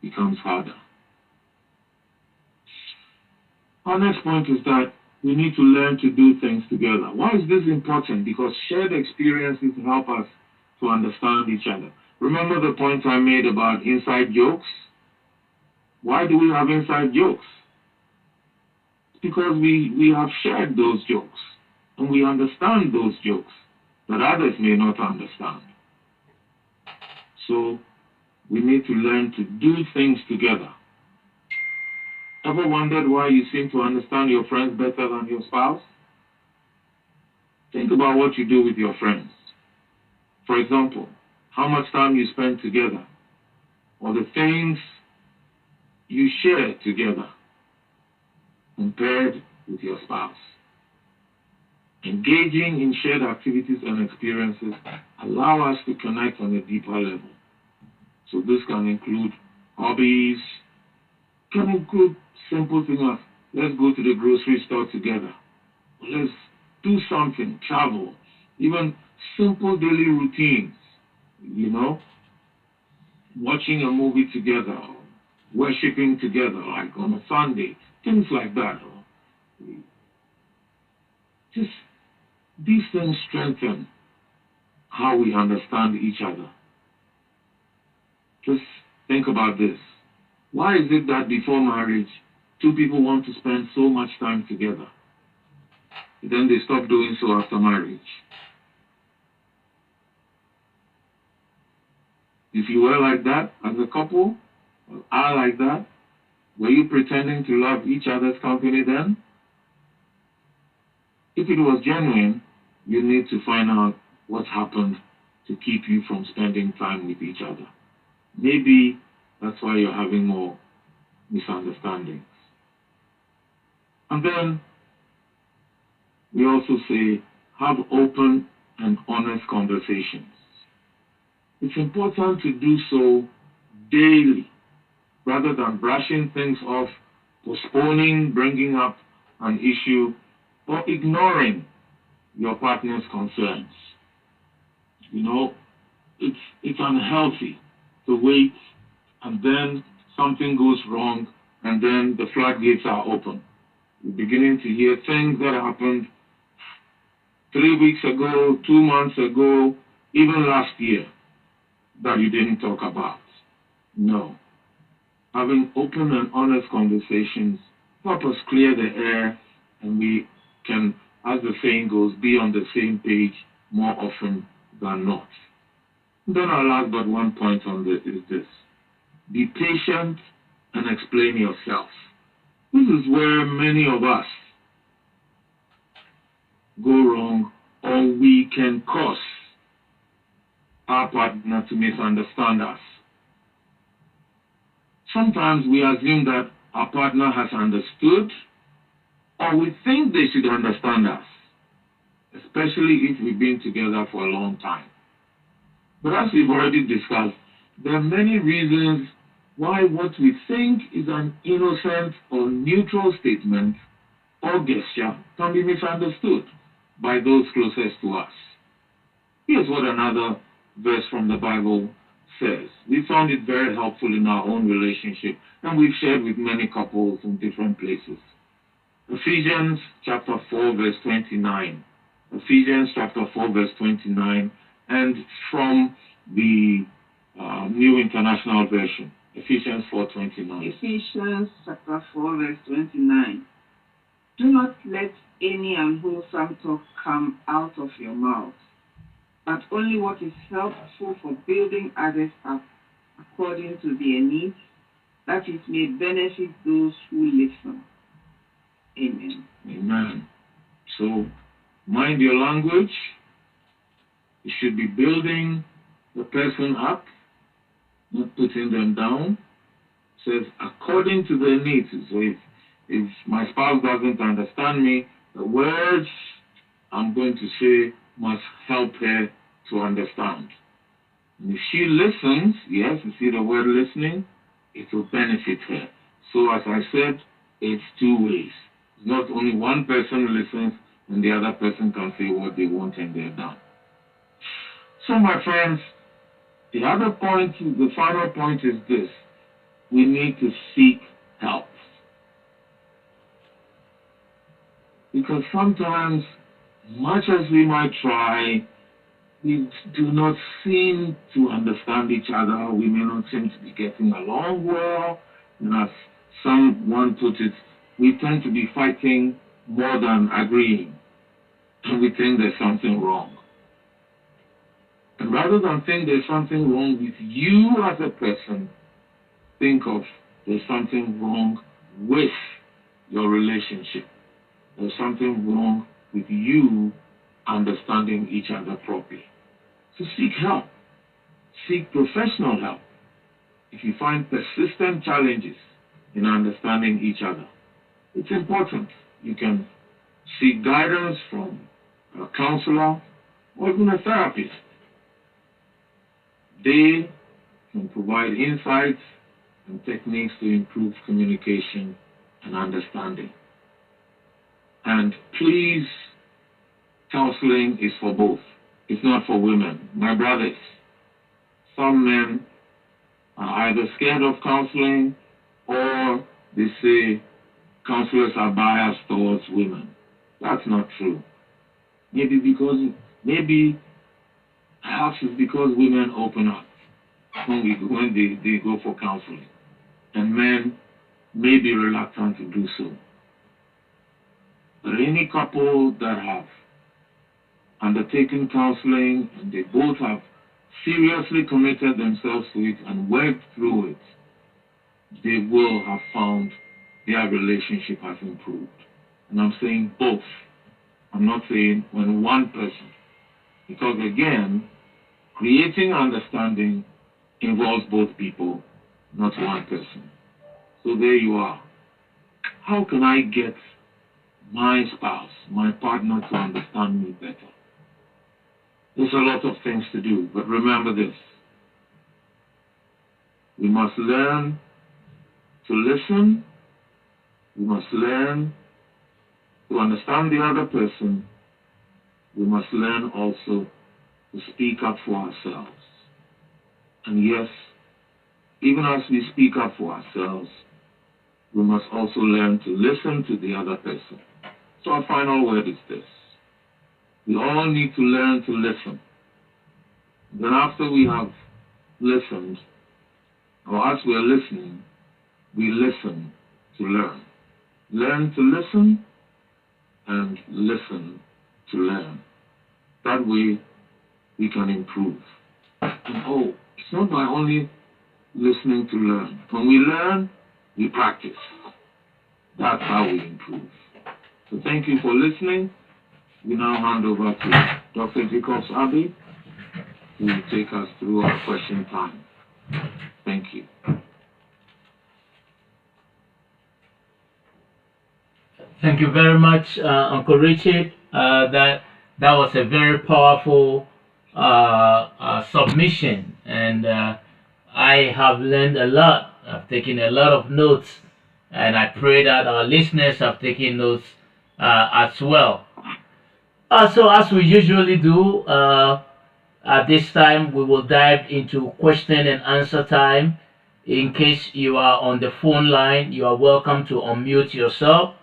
becomes harder. Our next point is that we need to learn to do things together. Why is this important? Because shared experiences help us to understand each other. Remember the point I made about inside jokes? Why do we have inside jokes? It's because we have shared those jokes and we understand those jokes that others may not understand. So we need to learn to do things together. Ever wondered why you seem to understand your friends better than your spouse? Think about what you do with your friends. For example, how much time you spend together, or the things you share together compared with your spouse. Engaging in shared activities and experiences allow us to connect on a deeper level. So this can include hobbies, can include simple things like let's go to the grocery store together, let's do something, travel, even simple daily routines, watching a movie together, worshiping together, like on a Sunday, things like that. Just these things strengthen how we understand each other. Just think about this. Why is it that before marriage, two people want to spend so much time together? Then they stop doing so after marriage. If you were like that as a couple, or are like that, were you pretending to love each other's company then? If it was genuine, you need to find out what happened to keep you from spending time with each other. Maybe that's why you're having more misunderstandings. And then we also say, have open and honest conversations. It's important to do so daily, rather than brushing things off, postponing bringing up an issue, or ignoring your partner's concerns. It's unhealthy to wait and then something goes wrong and then the floodgates are open. You're beginning to hear things that happened 3 weeks ago, 2 months ago, even last year that you didn't talk about. No. Having open and honest conversations help us clear the air, and we can, as the saying goes, be on the same page more often than not. Then our last but one point on this is this. Be patient and explain yourself. This is where many of us go wrong, or we can cause our partner to misunderstand us. Sometimes we assume that our partner has understood, or we think they should understand us, especially if we've been together for a long time. But as we've already discussed, there are many reasons why what we think is an innocent or neutral statement or gesture can be misunderstood by those closest to us. Here's what another verse from the Bible says. We found it very helpful in our own relationship, and we've shared with many couples in different places. Ephesians chapter 4, verse 29. Ephesians chapter 4, verse 29, and from the New International Version. Ephesians 4:29. Ephesians chapter 4, verse 29. Do not let any unwholesome talk come out of your mouth, but only what is helpful for building others up according to their needs, that it may benefit those who listen. Amen. Amen. So, mind your language. You should be building the person up, not putting them down. It says, according to their needs. So if my spouse doesn't understand me, the words I'm going to say must help her to understand. And if she listens, yes, you see the word listening, it will benefit her. So as I said, it's two ways. It's not only one person listens and the other person can say what they want and they're done. So my friends, the other point, the final point is this. We need to seek help. Because sometimes, much as we might try, we do not seem to understand each other. We may not seem to be getting along well. And as someone put it, we tend to be fighting more than agreeing. And we think there's something wrong. And rather than think there's something wrong with you as a person, think of there's something wrong with your relationship. There's something wrong with you understanding each other properly. So seek help. Seek professional help. If you find persistent challenges in understanding each other, it's important. You can seek guidance from a counselor or even a therapist. They can provide insights and techniques to improve communication and understanding. And please, counseling is for both. It's not for women. My brothers, some men are either scared of counseling or they say counselors are biased towards women. That's not true. Perhaps it's because women open up when they go for counseling, and men may be reluctant to do so. But any couple that have undertaken counseling and they both have seriously committed themselves to it and worked through it, they will have found their relationship has improved. And I'm saying both. I'm not saying when one person. Because again, creating understanding involves both people, not one person. So there you are. How can I get my spouse, my partner to understand me better? There's a lot of things to do, but remember this. We must learn to listen. We must learn to understand the other person. We must learn also to speak up for ourselves. And yes, even as we speak up for ourselves, we must also learn to listen to the other person. So our final word is this. We all need to learn to listen. Then after we have listened, or as we are listening, we listen to learn. Learn to listen and listen to learn. That way we can improve. And it's not by only listening to learn. When we learn, we practice. That's how we improve. So thank you for listening. We now hand over to Dr. Jacobs Abbey, who will take us through our question time. Thank you. Thank you very much, Uncle Richard. That was a very powerful submission, and I have learned a lot. I've taken a lot of notes, and I pray that our listeners have taken notes as well. So, as we usually do, at this time we will dive into question and answer time. In case you are on the phone line, you are welcome to unmute yourself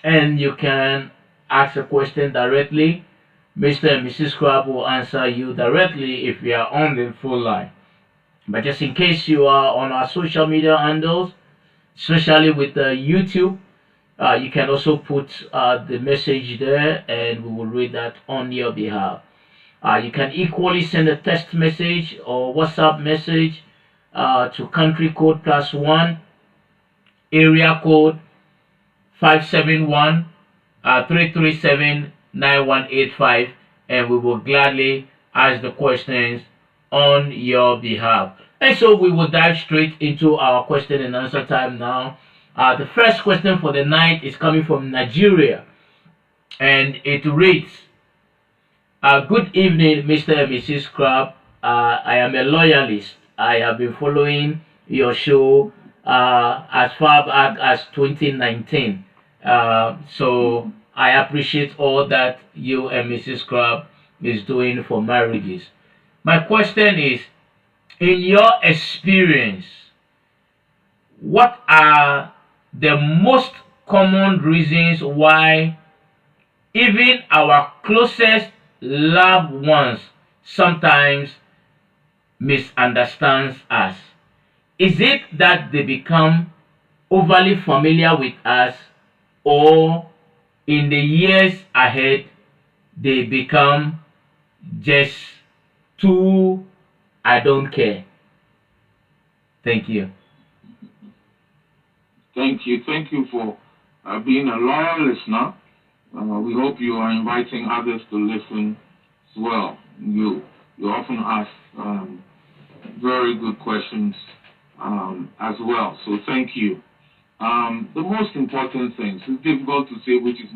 and you can ask a question directly. Mr. and Mrs. Crab will answer you directly if you are on the phone line. But just in case you are on our social media handles, especially with YouTube, you can also put the message there and we will read that on your behalf. You can equally send a text message or WhatsApp message to country code +1, area code 571 337 9185, and we will gladly ask the questions on your behalf. And so we will dive straight into our question and answer time now. The first question for the night is coming from Nigeria, and it reads, good evening, Mr. and Mrs. Crab. I am a loyalist. I have been following your show as far back as 2019. So I appreciate all that you and Mrs. Crab is doing for marriages. My question is, in your experience, what are the most common reasons why even our closest loved ones sometimes misunderstands us? Is it that they become overly familiar with us, or in the years ahead they become just too I don't care? Thank you. Thank you. Thank you for being a loyal listener. We hope you are inviting others to listen as well. You often ask very good questions as well. So thank you. The most important things, it's difficult to say which is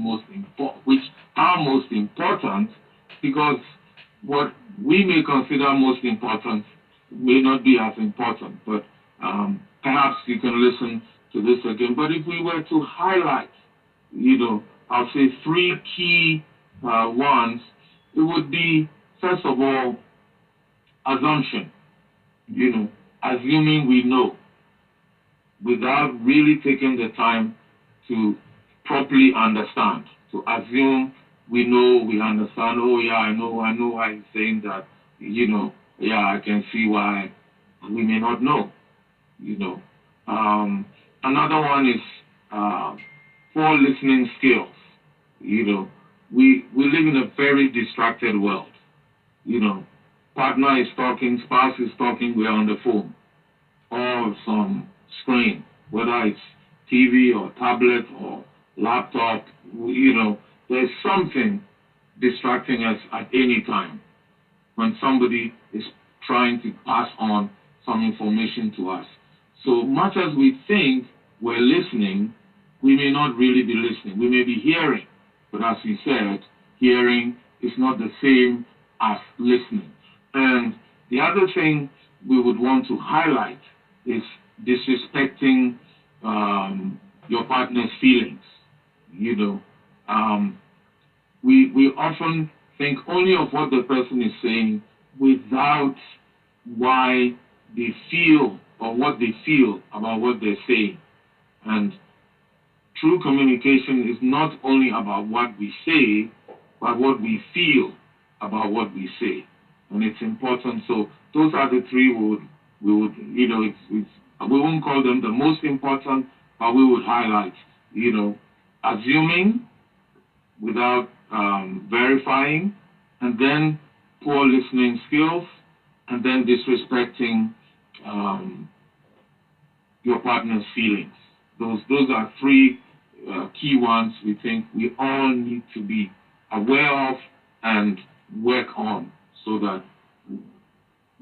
which are most important, because what we may consider most important may not be as important. But perhaps you can listen to this again. But if we were to highlight, I'll say three key ones, it would be, first of all, assumption. Assuming we know, without really taking the time to properly understand. To assume we know, we understand. Oh yeah, I know why he's saying that. Yeah, I can see why we may not know. Another one is poor listening skills. We live in a very distracted world. Partner is talking, spouse is talking, we're on the phone or some screen, whether it's TV or tablet or laptop. There's something distracting us at any time when somebody is trying to pass on some information to us. So much as we think we're listening, we may not really be listening. We may be hearing, but as we said, hearing is not the same as listening. And the other thing we would want to highlight is disrespecting your partner's feelings. We often think only of what the person is saying without why they feel or what they feel about what they're saying. And true communication is not only about what we say, but what we feel about what we say. And it's important. So those are the three we would it's We won't call them the most important, but we would highlight, assuming without verifying, and then poor listening skills, and then disrespecting um, your partner's feelings. Those are three key ones we think we all need to be aware of and work on so that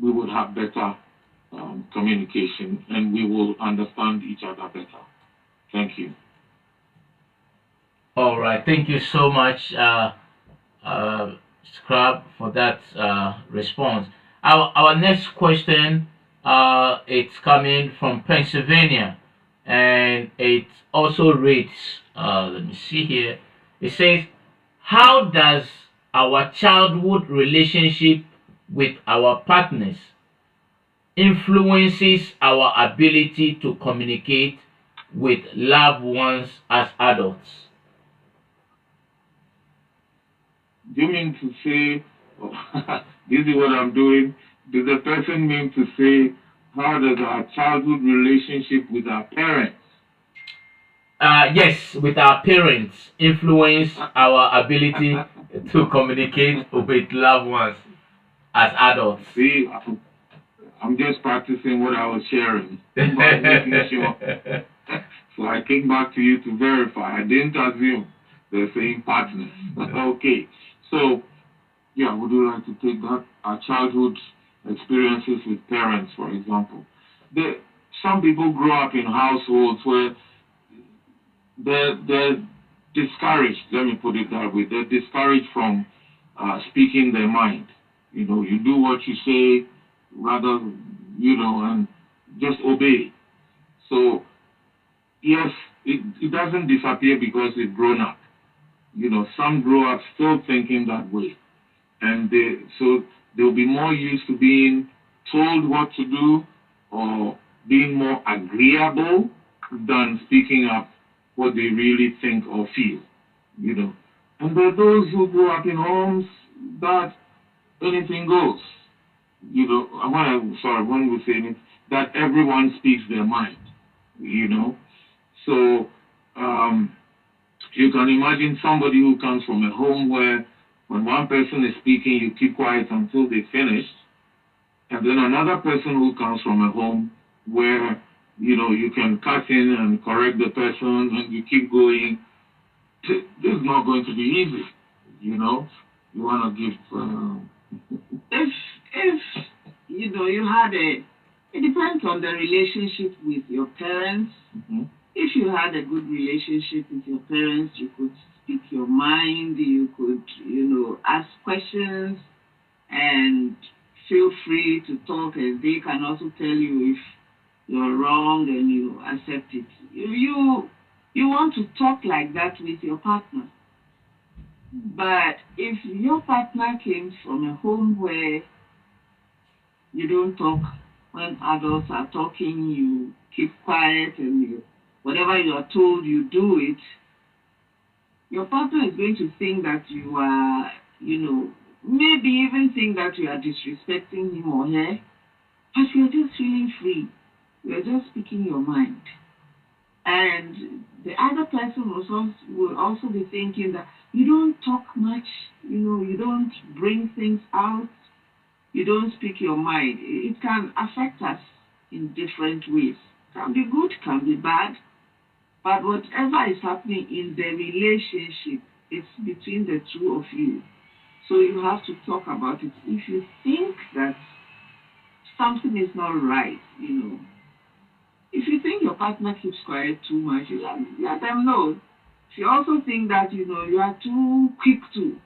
we would have better communication and we will understand each other better. Thank you. All right. Thank you so much, Scrub, for that response. Our next question, it's coming from Pennsylvania, and it also reads, let me see here. It says, "How does our childhood relationship with our partners influences our ability to communicate with loved ones as adults?" Do you mean to say, this is what I'm doing? Does the person mean to say, how does our childhood relationship with our parents? Yes, with our parents influence our ability to communicate with loved ones as adults. See, I'm just practicing what I was sharing, but making sure. So I came back to you to verify. I didn't assume they're saying partners. Okay. So, yeah, would you like to take that? Our childhood experiences with parents, for example. Some people grow up in households where they're discouraged, let me put it that way. They're discouraged from speaking their mind. You do what you say rather, and just obey. So, yes, it doesn't disappear because they've grown up. Some grow up still thinking that way. And so they'll be more used to being told what to do or being more agreeable than speaking up what they really think or feel. And there are those who grow up in homes that anything goes. When we say it, that everyone speaks their mind, you know. So you can imagine somebody who comes from a home where when one person is speaking, you keep quiet until they finish, and then another person who comes from a home where you can cut in and correct the person and you keep going. This is not going to be easy. You want to give. If you had it depends on the relationship with your parents. Mhm. If you had a good relationship with your parents, you could speak your mind, you could, ask questions and feel free to talk, and they can also tell you if you're wrong and you accept it. You want to talk like that with your partner. But if your partner came from a home where you don't talk when adults are talking, you keep quiet and whatever you are told, you do it, your partner is going to think that you are, maybe even think that you are disrespecting him or her, but you're just feeling free. You're just speaking your mind. And the other person will also be thinking that you don't talk much, you don't bring things out, you don't speak your mind. It can affect us in different ways. Can be good, can be bad, but whatever is happening in the relationship, it's between the two of you. So you have to talk about it. If you think that something is not right, if you think your partner keeps quiet too much, you let them know. If you also think that, you are too quick to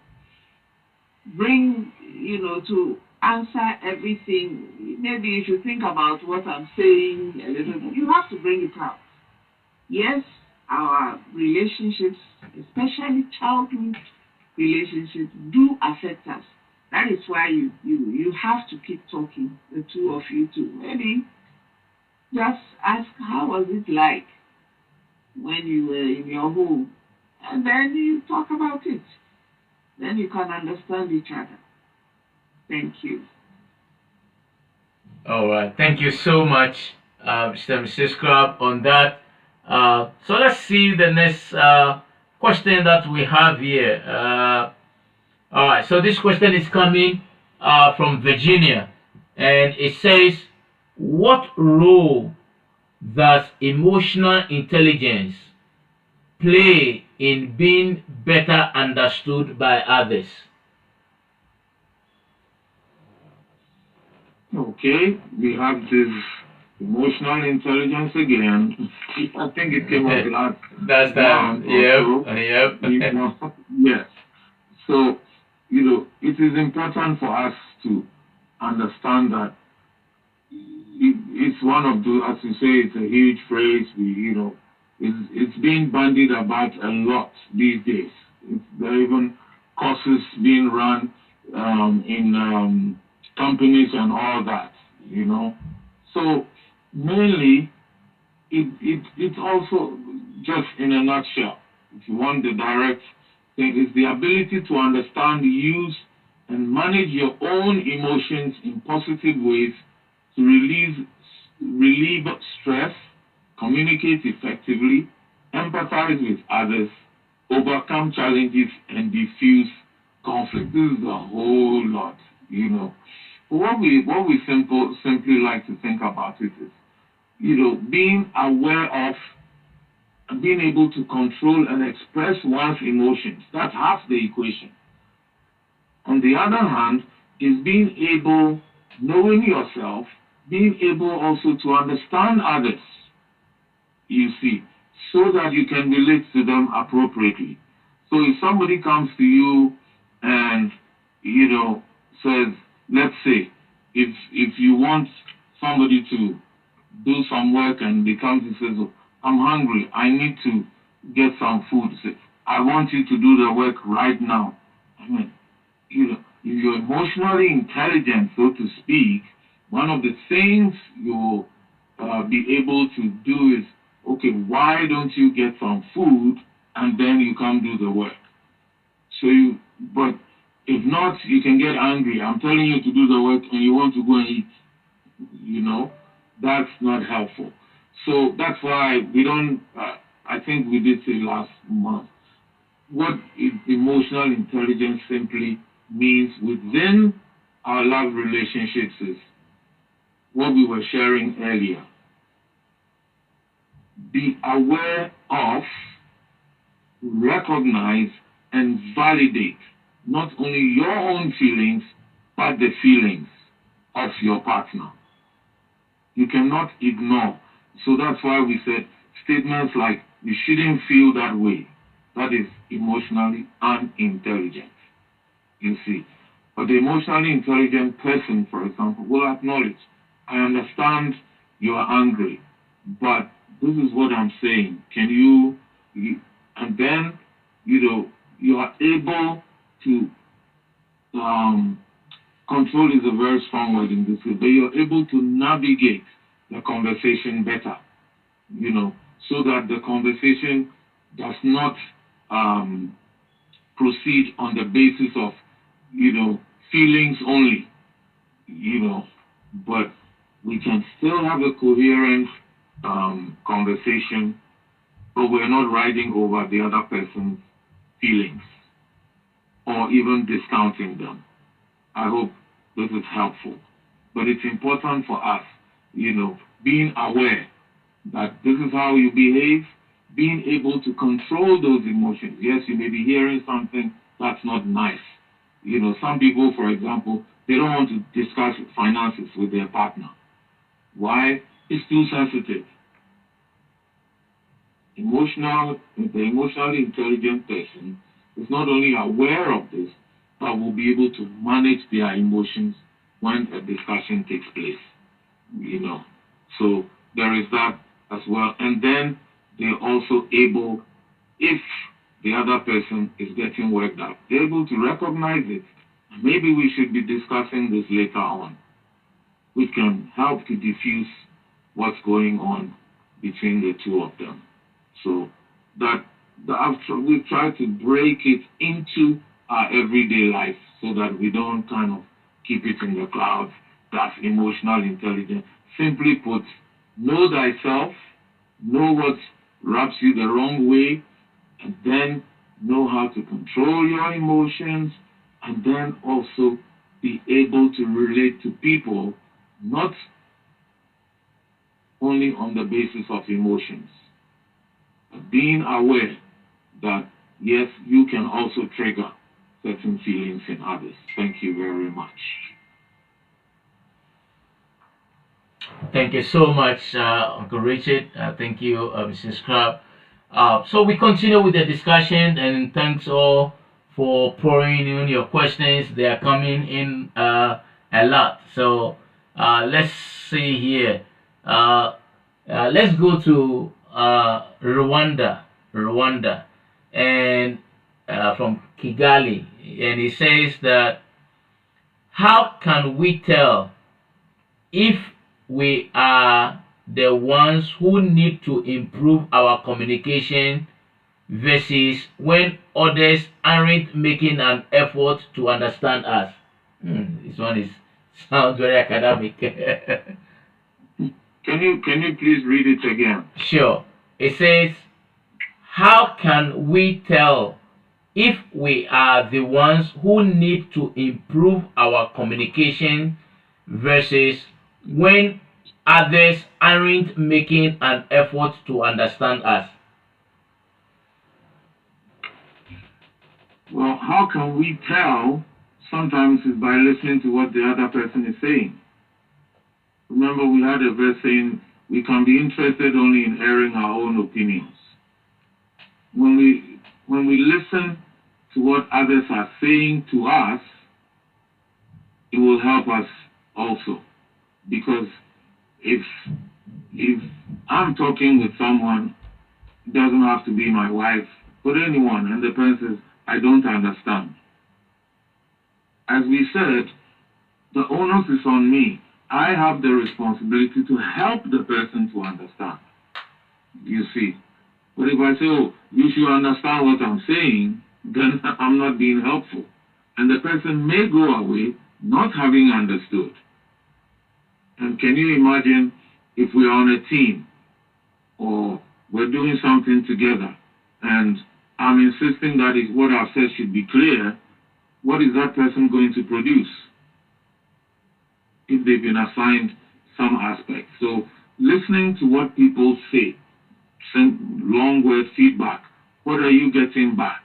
bring, to answer everything, maybe if you think about what I'm saying a little bit, you have to bring it out. Yes, our relationships, especially childhood relationships, do affect us. That is why you have to keep talking, the two of you too. Maybe just ask, how was it like when you were in your home? And then you talk about it. Then you can understand each other. Thank you. All right. Thank you so much, Mr. Mrs. Scrub on that. So let's see the next question that we have here. All right, so this question is coming from Virginia, and it says, "What role does emotional intelligence play in being better understood by others?" Okay, we have this emotional intelligence again. I think it came up last That's that. month or Yep. so. Yes. So, it is important for us to understand that it's one of the, as you say, it's a huge phrase. It's being bandied about a lot these days. There are even courses being run in companies and all that. So mainly, it's also just in a nutshell. If you want the direct thing, is the ability to understand, use, and manage your own emotions in positive ways to relieve stress, communicate effectively, empathize with others, overcome challenges, and diffuse conflict. This is a whole lot. What we simply like to think about it is, being aware of and being able to control and express one's emotions. That's half the equation. On the other hand, is being able, knowing yourself, being able also to understand others, you see, so that you can relate to them appropriately. So if somebody comes to you and, says, let's say, if you want somebody to do some work and they come and says, "Oh, I'm hungry, I need to get some food." Say, "I want you to do the work right now." I mean, if you're emotionally intelligent, so to speak, one of the things you'll be able to do is, okay, why don't you get some food and then you come do the work? But if not, you can get angry. I'm telling you to do the work and you want to go and eat. That's not helpful. So that's why we don't, I think we did say last month, what emotional intelligence simply means within our love relationships is what we were sharing earlier. Be aware of, recognize, and validate not only your own feelings, but the feelings of your partner. You cannot ignore. So that's why we said statements like, "You shouldn't feel that way." That is emotionally unintelligent, you see. But the emotionally intelligent person, for example, will acknowledge, "I understand you are angry, but this is what I'm saying. Can and then, you are able to, control is a very strong word in this case, but you're able to navigate the conversation better, so that the conversation does not proceed on the basis of, feelings only, but we can still have a coherent conversation, but we're not riding over the other person's feelings or even discounting them. I hope this is helpful. But it's important for us, being aware that this is how you behave, being able to control those emotions. Yes, you may be hearing something that's not nice. Some people, for example, they don't want to discuss finances with their partner. Why? It's too sensitive. The emotionally intelligent person is not only aware of this, but will be able to manage their emotions when a discussion takes place. So there is that as well. And then they're also able, if the other person is getting worked up, they're able to recognize it. Maybe we should be discussing this later on, which can help to diffuse what's going on between the two of them. So we've tried to break it into our everyday life so that we don't kind of keep it in the clouds. That's emotional intelligence. Simply put, Know thyself, know what rubs you the wrong way, and then know how to control your emotions, and then also be able to relate to people, not only on the basis of emotions, but being aware that yes, you can also trigger certain feelings in others. Thank you very much. Thank you so much, Uncle Richard. Thank you, Mrs. Crab. So we continue with the discussion, and thanks all for pouring in your questions. They are coming in a lot. So let's see here. Uh, let's go to Rwanda. Rwanda, and from Kigali, and he says that how can we tell if we are the ones who need to improve our communication versus when others aren't making an effort to understand us. This one is sounds very academic. Can you please read it again? Sure. It says, how can we tell if we are the ones who need to improve our communication versus when others aren't making an effort to understand us? Well, how can we tell? Sometimes it's by listening to what the other person is saying. Remember, we had a verse saying we can be interested only in airing our own opinions. When we listen to what others are saying to us, it will help us also. Because if if I'm talking with someone, it doesn't have to be my wife, but anyone, and the person says, I don't understand. As we said, the onus is on me. I have the responsibility to help the person to understand. You see. But if I say, oh, you should understand what I'm saying, then I'm not being helpful. And the person may go away not having understood. And can you imagine if we're on a team or we're doing something together and I'm insisting that is what I've said should be clear, what is that person going to produce if they've been assigned some aspect? So listening to what people say, send long word feedback. What are you getting back?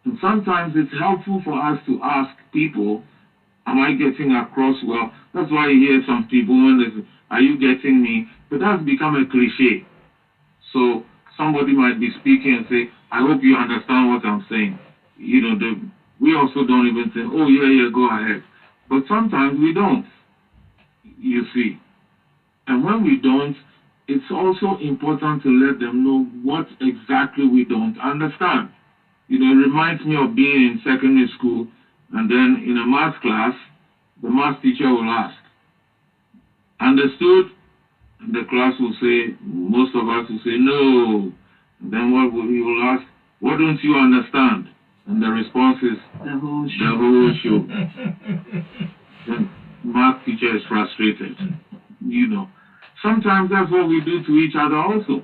And sometimes it's helpful for us to ask people, am I getting across well? That's why you hear some people when they say, are you getting me? But that's become a cliche. So somebody might be speaking and say, I hope you understand what I'm saying. We also don't even say, oh, yeah, go ahead. But sometimes we don't, you see. And when we don't, it's also important to let them know what exactly we don't understand. It reminds me of being in secondary school, and then in a math class, the math teacher will ask, understood? And the class will say, most of us will say, no. And then he will ask, what don't you understand? And the response is, The whole the show. whole show. Then math teacher is frustrated. Sometimes that's what we do to each other also.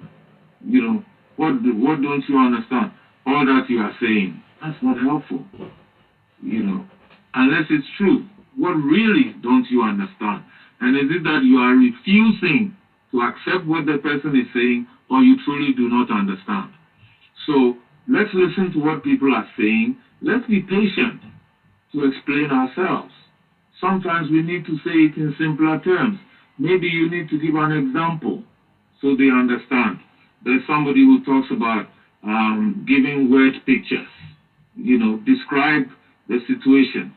What don't you understand? All that you are saying, that's not helpful. Unless it's true. What really don't you understand? And is it that you are refusing to accept what the person is saying, or you truly do not understand? So let's listen to what people are saying. Let's be patient to explain ourselves. Sometimes we need to say it in simpler terms. Maybe you need to give an example so they understand. There's somebody who talks about giving word pictures. Describe the situation.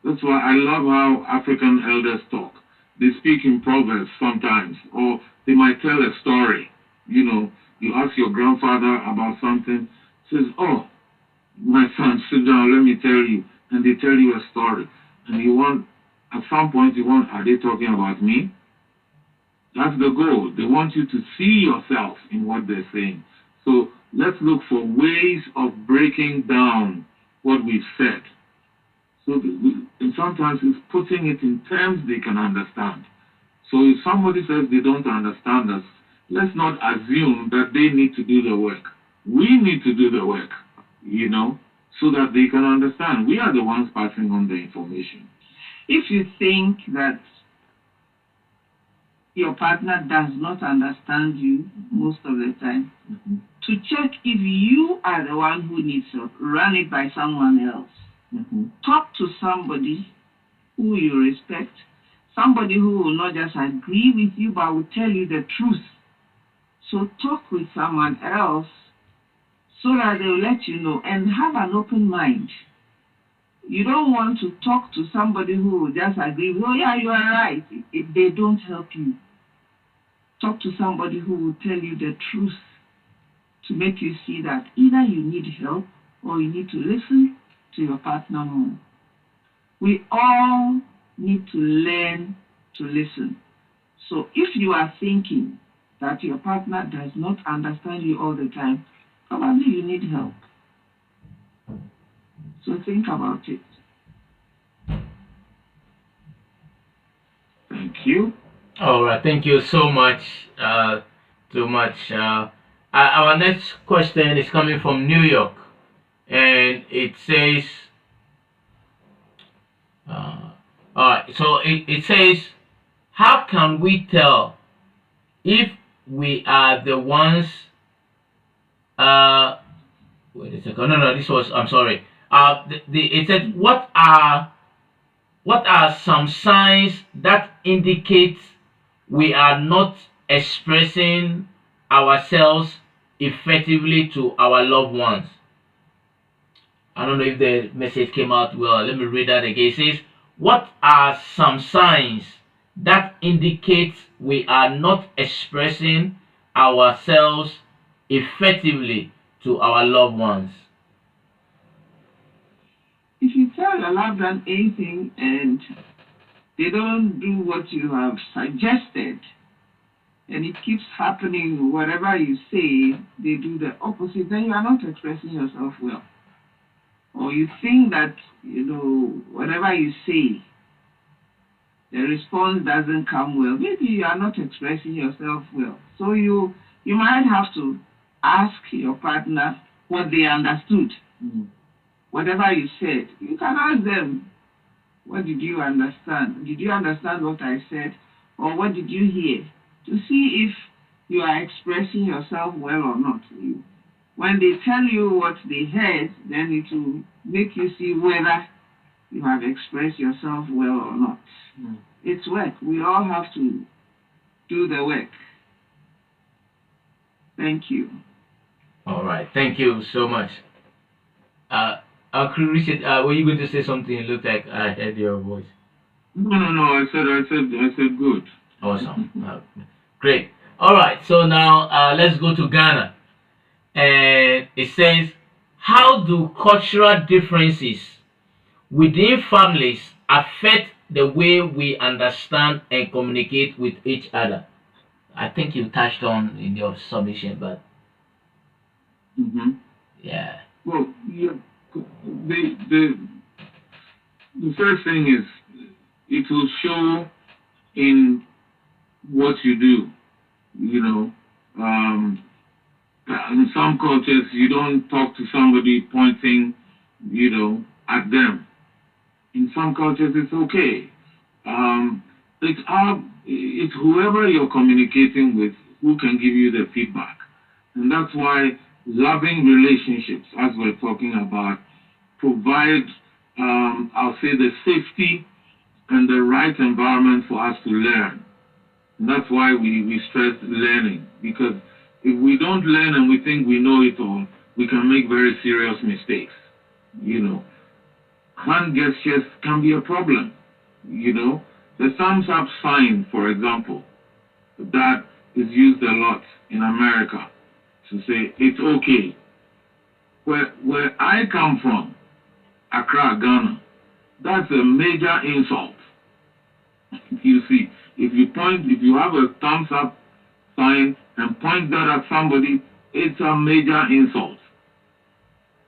That's why I love how African elders talk. They speak in proverbs sometimes, or they might tell a story. You ask your grandfather about something, says, oh, my son, sit down, let me tell you. And they tell you a story. And at some point, are they talking about me? That's the goal. They want you to see yourself in what they're saying. So let's look for ways of breaking down what we've said. And sometimes it's putting it in terms they can understand. So if somebody says they don't understand us, let's not assume that they need to do the work. We need to do the work, so that they can understand. We are the ones passing on the information. If you think that your partner does not understand you most of the time, to check if you are the one who needs help, run it by someone else. Talk to somebody who you respect, somebody who will not just agree with you but will tell you the truth. So talk with someone else so that they will let you know, and have an open mind. You don't want to talk to somebody who will just agree, oh yeah, you are right. If they don't help you, talk to somebody who will tell you the truth to make you see that either you need help or you need to listen to your partner more. We all need to learn to listen. So if you are thinking that your partner does not understand you all the time, probably you need help. So think about it. Thank you. All right, thank you so much. Our next question is coming from New York, and it says, all right, so it says, how can we tell if we are the ones? Wait a second. No, this was. I'm sorry. It said, what are some signs that indicate we are not expressing ourselves effectively to our loved ones? I don't know if the message came out well. Let me read that again. It says, what are some signs that indicate we are not expressing ourselves effectively to our loved ones? If you tell your loved one anything and they don't do what you have suggested, and it keeps happening, whatever you say, they do the opposite, then you are not expressing yourself well. Or you think that, whatever you say, the response doesn't come well. Maybe you are not expressing yourself well. So you might have to ask your partner what they understood. Whatever you said, you can ask them, what did you understand? Did you understand what I said? Or what did you hear? To see if you are expressing yourself well or not. When they tell you what they heard, then it will make you see whether you have expressed yourself well or not. It's work. We all have to do the work. Thank you. All right, thank you so much. Richard, were you going to say something? It looked like I heard your voice. No. I said good. Awesome. Great. All right. So now let's go to Ghana, and it says, how do cultural differences within families affect the way we understand and communicate with each other? I think you touched on in your submission, but yeah. Well, yeah, the first thing is it will show in what you do. In some cultures, you don't talk to somebody pointing, at them. In some cultures, it's okay. It's whoever you're communicating with who can give you the feedback. And that's why loving relationships, as we're talking about, provide, I'll say, the safety and the right environment for us to learn. And that's why we stress learning. Because if we don't learn and we think we know it all, we can make very serious mistakes. Hand gestures can be a problem. The thumbs up sign, for example, that is used a lot in America to say it's okay. Where I come from, Accra, Ghana, that's a major insult. You see, if you have a thumbs up sign and point that at somebody, it's a major insult.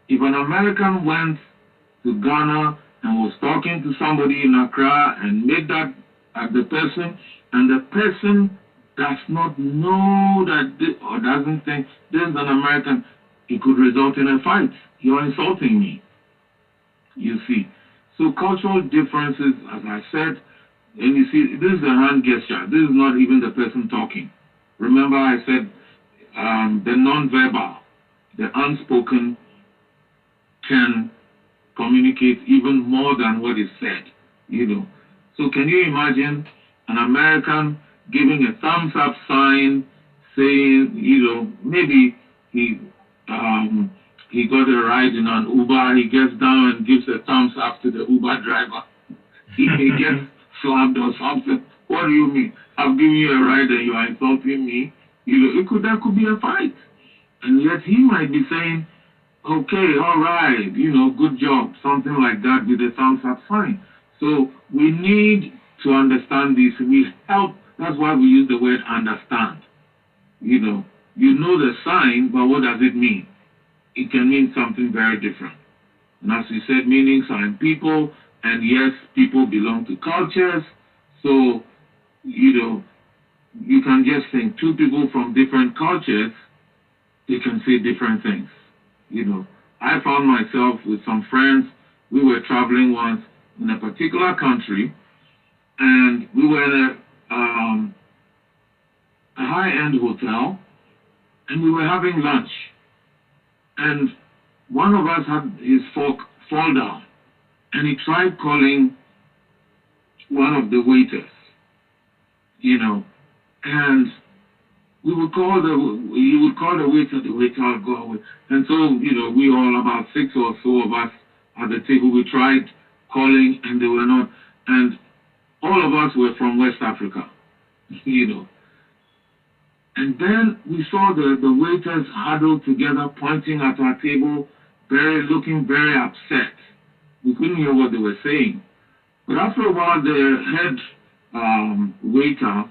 If an American went to Ghana and was talking to somebody in Accra and made that at the person, and the person does not know that or doesn't think this is an American, it could result in a fight. You're insulting me, you see. So cultural differences, as I said, and you see, this is a hand gesture. This is not even the person talking. Remember I said the non-verbal, the unspoken can communicate even more than what is said, you know. So can you imagine an American giving a thumbs up sign saying, you know, maybe he got a ride in an Uber, he gets down and gives a thumbs up to the Uber driver. He gets slapped or something. What do you mean? I'm giving you a ride and you are insulting me. You know, that could be a fight. And yet he might be saying, okay, all right, you know, good job, something like that with a thumbs up sign. So we need to understand this. We help, that's why we use the word understand. You know the sign, but what does it mean? It can mean something very different. And as you said, meanings are in people, and yes, people belong to cultures. So, you know, you can just think two people from different cultures, they can say different things. You know, I found myself with some friends, we were traveling once in a particular country, and we were in a high-end hotel, and we were having lunch. And one of us had his fork fall down, and he tried calling one of the waiters, you know, and he would call the waiter would go away. And so, you know, we all, about 6 or so of us at the table, we tried calling and they were not. And all of us were from West Africa, you know. And then we saw the waiters huddled together, pointing at our table, looking very upset. We couldn't hear what they were saying. But after a while, the head waiter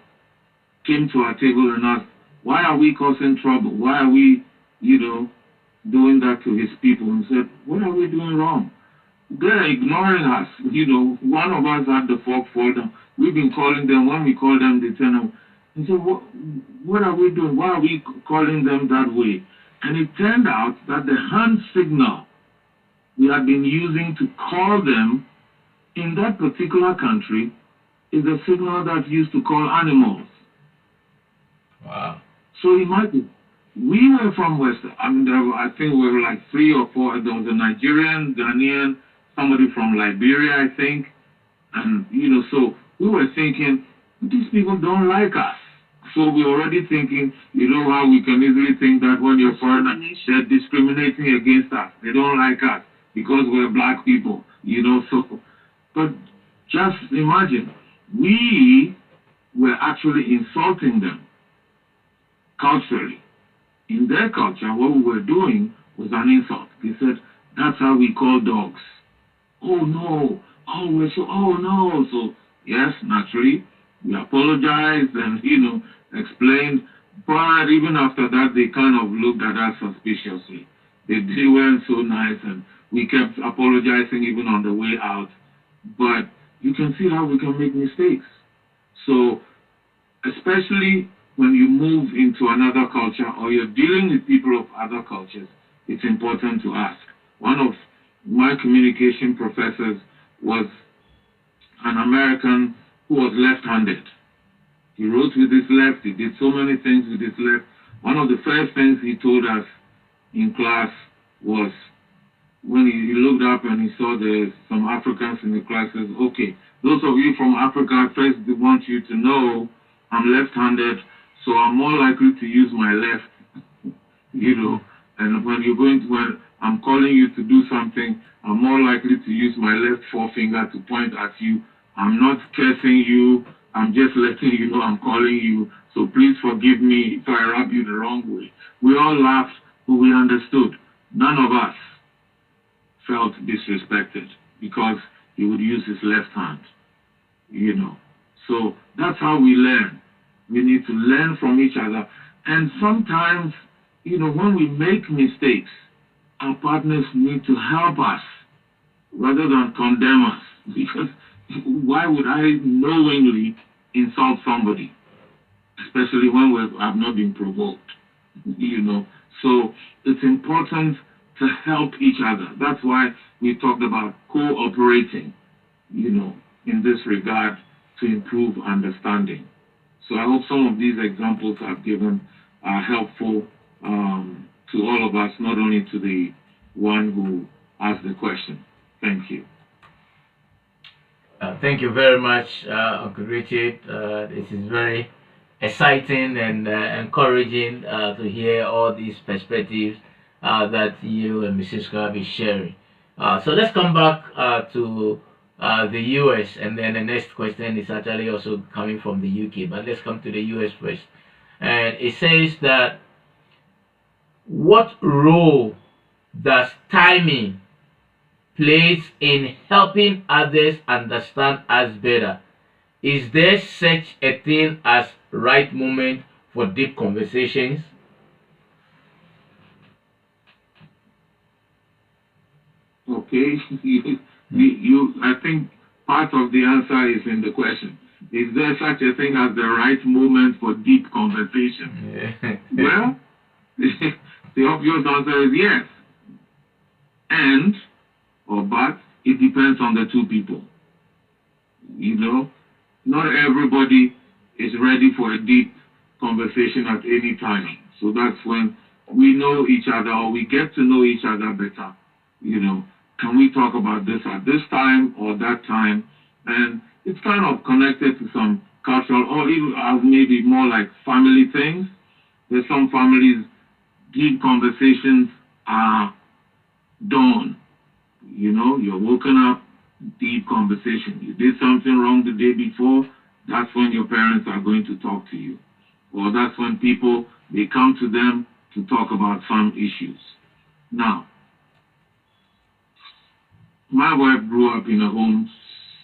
came to our table and asked, why are we causing trouble? Why are we, you know, doing that to his people? And said, what are we doing wrong? They're ignoring us. You know, one of us had the fork fall down. We've been calling them. When we call them, they turn up. And so what are we doing? Why are we calling them that way? And it turned out that the hand signal we had been using to call them in that particular country is the signal that's used to call animals. Wow. So imagine, we were from West, I think we were like 3 or 4, there was a Nigerian, Ghanaian, somebody from Liberia, I think, and, you know, so we were thinking, these people don't like us. So we're already thinking, you know how we can easily think that when you're foreigner, they're discriminating against us. They don't like us because we're black people, you know, so, but just imagine, we were actually insulting them culturally. In their culture, what we were doing was an insult. They said, that's how we call dogs. Oh no, oh no. So yes, naturally, we apologized and, you know, explained, but even after that, they kind of looked at us suspiciously. They weren't so nice, and we kept apologizing even on the way out. But you can see how we can make mistakes. So, especially when you move into another culture or you're dealing with people of other cultures, it's important to ask. One of my communication professors was an American who was left-handed. He wrote with his left, he did so many things with his left. One of the first things he told us in class was, when he looked up and he saw some Africans in the class, says, okay, those of you from Africa, first they want you to know I'm left-handed, so I'm more likely to use my left, you know, and when I'm calling you to do something, I'm more likely to use my left forefinger to point at you. I'm not cursing you, I'm just letting you know I'm calling you, so please forgive me if I rub you the wrong way. We all laughed, but we understood. None of us felt disrespected because he would use his left hand, you know. So that's how we learn. We need to learn from each other. And sometimes, you know, when we make mistakes, our partners need to help us rather than condemn us. Because Why would I knowingly insult somebody, especially when I've not been provoked? You know, so it's important to help each other. That's why we talked about cooperating, in this regard to improve understanding. So I hope some of these examples I've given are helpful to all of us, not only to the one who asked the question. Thank you. Thank you very much, Uncle Richard. This is very exciting and encouraging to hear all these perspectives that you and Mrs. Scrab is sharing. So let's come back to the US, and then the next question is actually also coming from the UK, but let's come to the US first. And it says that what role does timing plays in helping others understand us better? Is there such a thing as right moment for deep conversations? Okay, I think part of the answer is in the question. Is there such a thing as the right moment for deep conversation? Yeah. Well, the obvious answer is yes. And, or but, it depends on the two people. Not everybody is ready for a deep conversation at any time. So that's when we know each other, or we get to know each other better. Can we talk about this at this time or that time? And it's kind of connected to some cultural, or even maybe more like family things. There's some families, deep conversations are dawn. You're woken up, deep conversation. You did something wrong the day before, that's when your parents are going to talk to you. Or that's when people, they come to them to talk about some issues. Now, my wife grew up in a home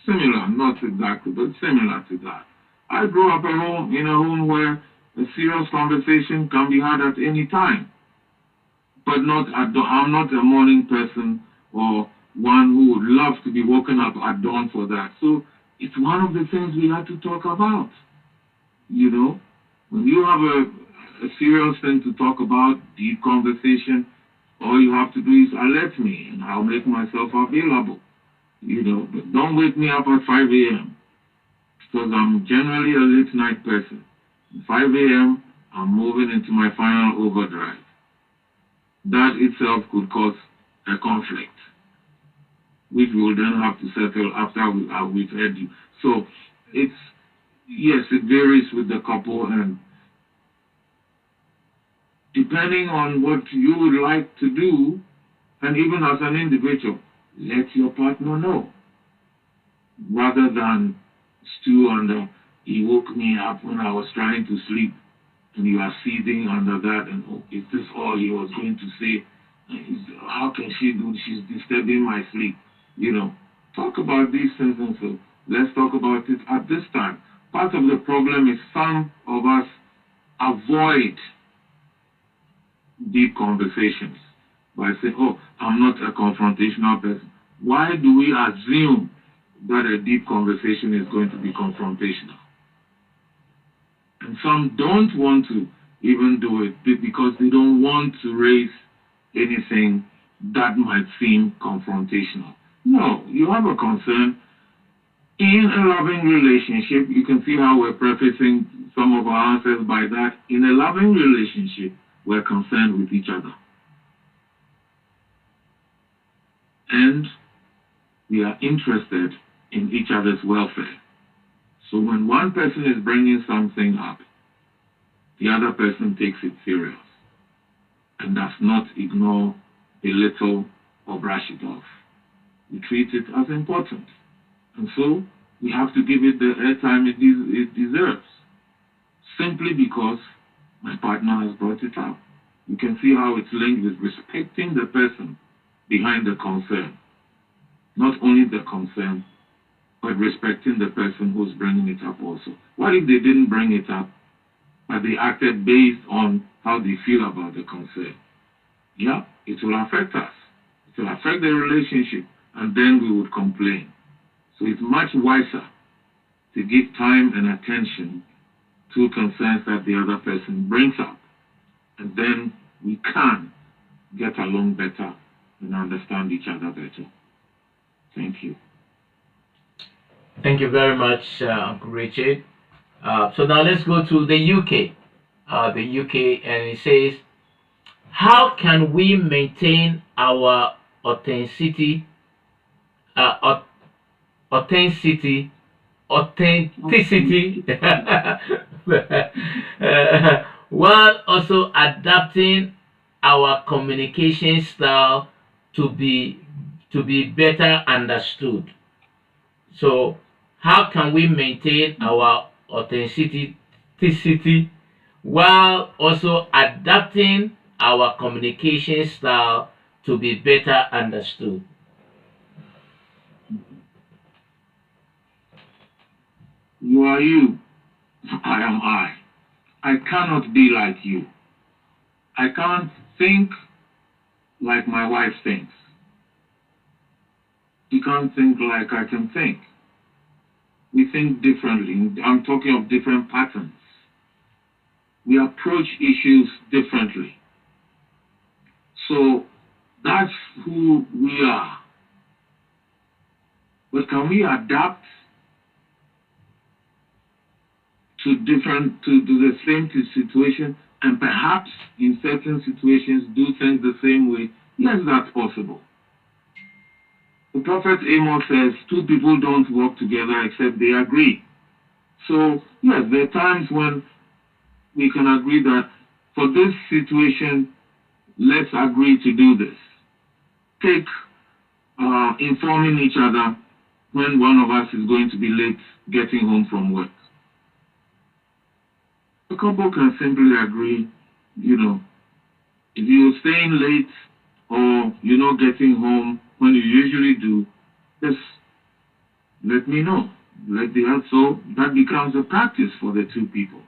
similar, not exactly, but similar to that. I grew up in a home where a serious conversation can be had at any time. But I'm not a morning person or one who would love to be woken up at dawn for that. So it's one of the things we have to talk about. When you have a serious thing to talk about, deep conversation, all you have to do is alert me and I'll make myself available. But don't wake me up at 5 a.m. because I'm generally a late night person. At 5 a.m., I'm moving into my final overdrive. That itself could cause a conflict, which we will then have to settle after we've heard you. So yes, it varies with the couple, and depending on what you would like to do, and even as an individual, let your partner know, rather than stew under, he woke me up when I was trying to sleep, and you are seething under that, and is this all he was going to say? How can she do? She's disturbing my sleep. Talk about these things, and so let's talk about it at this time. Part of the problem is some of us avoid deep conversations by saying, oh, I'm not a confrontational person. Why do we assume that a deep conversation is going to be confrontational? And some don't want to even do it because they don't want to raise anything that might seem confrontational. No, you have a concern. In a loving relationship, you can see how we're prefacing some of our answers by that. In a loving relationship, we're concerned with each other. And we are interested in each other's welfare. So when one person is bringing something up, the other person takes it serious and does not ignore, belittle, or brush it off. We treat it as important. And so we have to give it the airtime it deserves, simply because my partner has brought it up. You can see how it's linked with respecting the person behind the concern. Not only the concern, but respecting the person who's bringing it up also. What if they didn't bring it up, but they acted based on how they feel about the concern? Yeah, it will affect us. It will affect the relationship, and then we would complain. So it's much wiser to give time and attention to concerns that the other person brings up. And then we can get along better and understand each other better. Thank you. Thank you very much, Uncle Richard. So now let's go to the UK. The UK, and it says, how can we maintain our authenticity, uh, au- authenticity, authenticity, while also adapting our communication style to be better understood? So, how can we maintain our authenticity while also adapting our communication style to be better understood? You are you. I am I. I cannot be like you. I can't think like my wife thinks. She can't think like I can think. We think differently. I'm talking of different patterns. We approach issues differently. So that's who we are. But can we adapt to the same situation and perhaps in certain situations do things the same way? Yes, that's possible. The prophet Amos says two people don't work together except they agree. So yes, there are times when we can agree that for this situation, let's agree to do this. Take informing each other when one of us is going to be late getting home from work. A couple can simply agree, if you're staying late or you're not getting home when you usually do, just let me know. So that becomes a practice for the two people.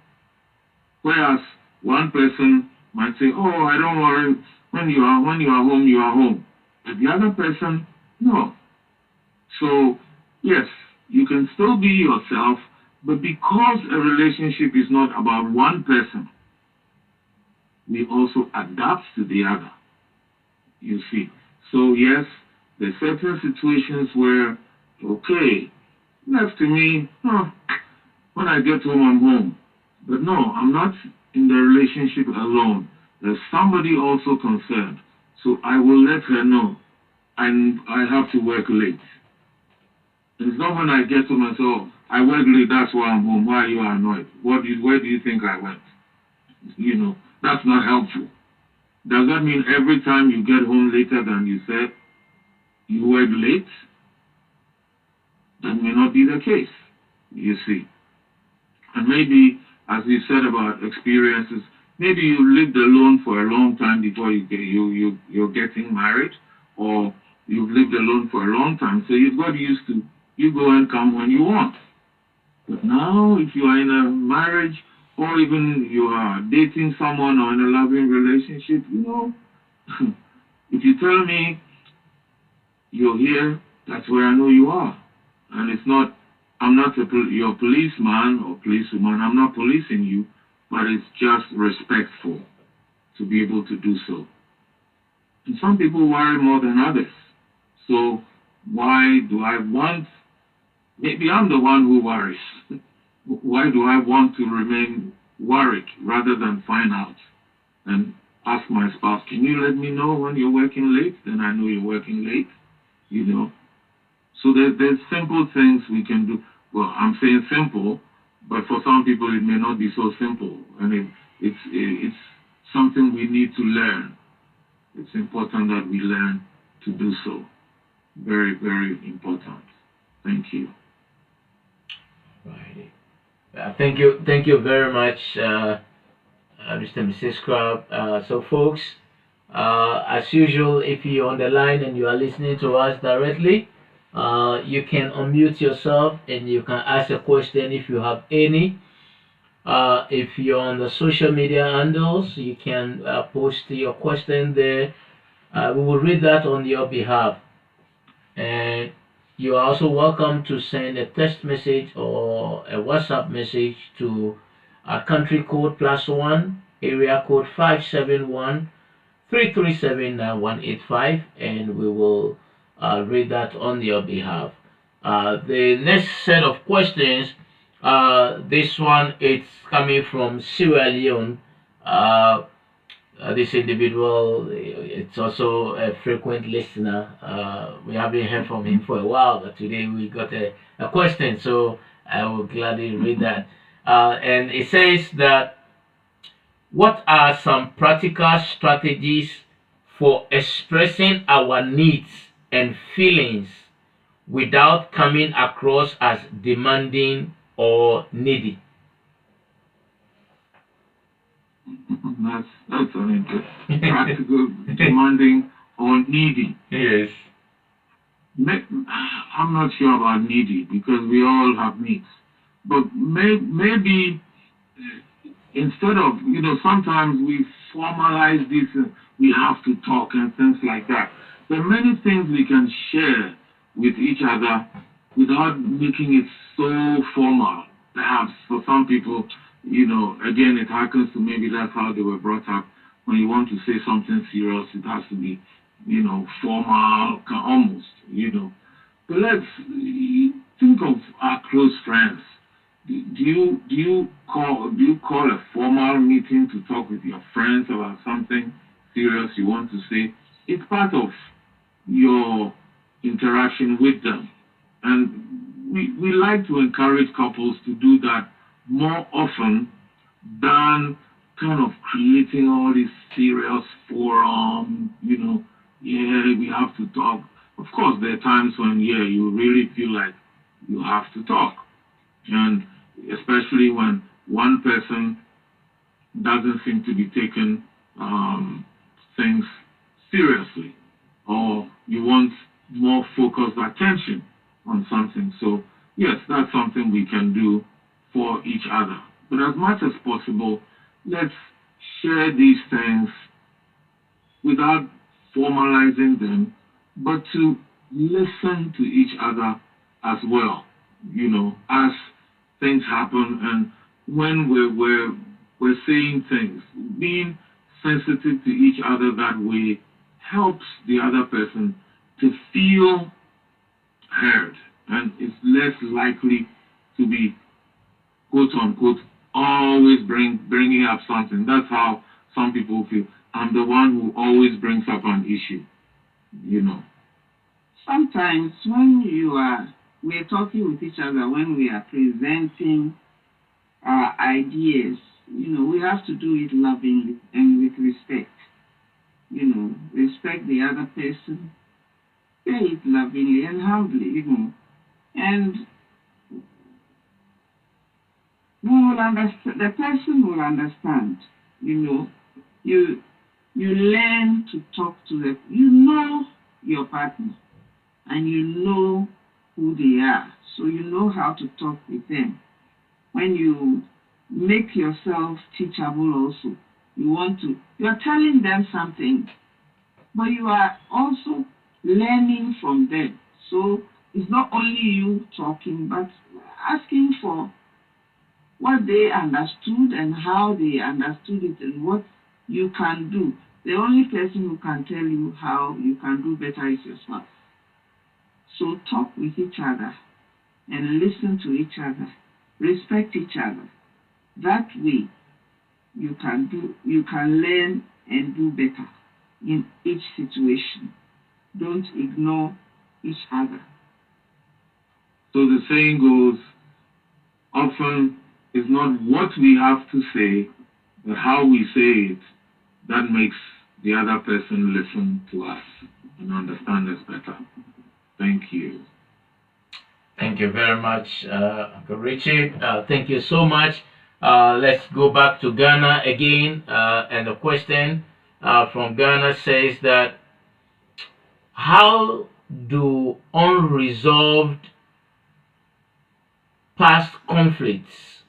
Whereas one person might say, "Oh, I don't worry. When you are home, you are home." But the other person, no. So yes, you can still be yourself, but because a relationship is not about one person, we also adapt to the other. You see. So yes, there's certain situations where, okay, left to me, when I get home, I'm home. But no, I'm not in the relationship alone. There's somebody also concerned. So I will let her know. And I have to work late. And it's not when I get home and say, "Oh, I work late, that's why I'm home. Why are you annoyed? Where do you think I went?" That's not helpful. Does that mean every time you get home later than you said, you work late? That may not be the case, you see. And maybe, as you said about experiences, maybe you lived alone for a long time before you're getting married, or you've lived alone for a long time, so you've got used to you go and come when you want. But now, if you are in a marriage, or even you are dating someone or in a loving relationship, if you tell me you're here, that's where I know you are. And it's not, I'm not your policeman or policewoman, I'm not policing you, but it's just respectful to be able to do so. And some people worry more than others. So why do I want, maybe I'm the one who worries. Why do I want to remain worried rather than find out and ask my spouse, "Can you let me know when you're working late?" Then I know you're working late. So there's simple things we can do. Well, I'm saying simple, but for some people it may not be so simple, and it's something we need to learn. It's important that we learn to do so. Very, very important. Thank you. Right. Thank you very much, Mr. and Mrs. Crab. So, folks, as usual, if you're on the line and you are listening to us directly, you can unmute yourself and you can ask a question if you have any. If you're on the social media handles, you can post your question there. We will read that on your behalf. And You are also welcome to send a text message or a WhatsApp message to a country code +1 area code 571 3379185, and we will read that on your behalf. The next set of questions, this one it's coming from Sierra Leone. Uh, this individual, it's also a frequent listener. We haven't heard from him for a while, but today we got a question, so I will gladly read that. And it says that what are some practical strategies for expressing our needs and feelings without coming across as demanding or needy? That's an interesting. Practical, demanding, or needy. Yes. I'm not sure about needy because we all have needs. But maybe instead of, sometimes we formalize this, we have to talk and things like that. There are many things we can share with each other without making it so formal. Perhaps for some people, again, it happens to maybe that's how they were brought up. When you want to say something serious, it has to be, formal, almost. But let's think of our close friends. Do you call a formal meeting to talk with your friends about something serious you want to say? It's part of your interaction with them. And we like to encourage couples to do that more often than kind of creating all these serious forum, yeah, we have to talk. Of course, there are times when, yeah, you really feel like you have to talk. And especially when one person doesn't seem to be taking things seriously, or you want more focused attention on something. So, yes, that's something we can do for each other. But as much as possible, let's share these things without formalizing them, but to listen to each other as well, as things happen and when we're saying things, being sensitive to each other that way helps the other person to feel heard and is less likely to be quote unquote always bringing up something. That's how some people feel. I'm the one who always brings up an issue. Sometimes when we're talking with each other, when we are presenting our ideas, we have to do it lovingly and with respect. Respect the other person, say it lovingly and humbly, and we will understand. The person will understand. You learn to talk to them. You know your partner, and you know who they are, so you know how to talk with them. When you make yourself teachable, also, you are telling them something, but you are also learning from them. So it's not only you talking, but asking for what they understood and how they understood it and what you can do. The only person who can tell you how you can do better is yourself. So talk with each other and listen to each other. Respect each other. That way you can learn and do better in each situation. Don't ignore each other. So the saying goes, often it's not what we have to say, but how we say it that makes the other person listen to us and understand us better. Thank you. Thank you very much, Uncle Richard. Thank you so much. Let's go back to Ghana again. And the question from Ghana says that how do unresolved past conflicts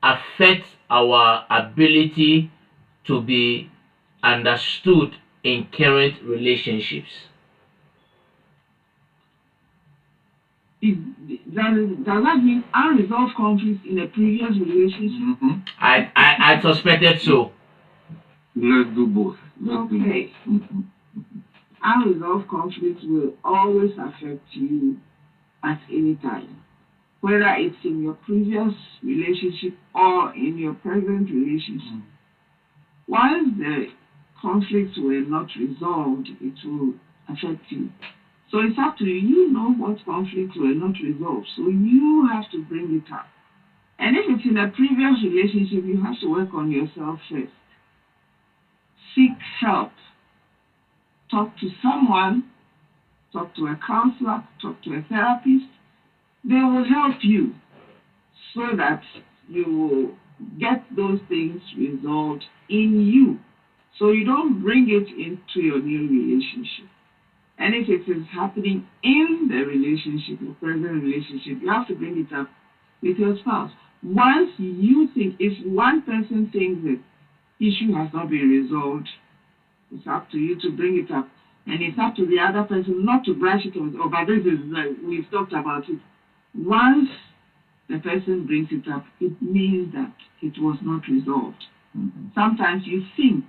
affect our ability to be understood in current relationships? does that mean unresolved conflicts in a previous relationship? I suspected so. Let's do both. Okay. Unresolved conflicts will always affect you at any time, whether it's in your previous relationship or in your present relationship. Once the conflicts were not resolved, it will affect you. So it's up to you. You know what conflicts were not resolved, so you have to bring it up. And if it's in a previous relationship, you have to work on yourself first. Seek help. Talk to someone, talk to a counselor, talk to a therapist. They will help you so that you will get those things resolved in you. So you don't bring it into your new relationship. And if it is happening in the relationship, your present relationship, you have to bring it up with your spouse. Once you think, if one person thinks that issue has not been resolved, it's up to you to bring it up. And it's up to the other person not to brush it off. Oh, but this is like, we've talked about it. Once the person brings it up, it means that it was not resolved. Sometimes you think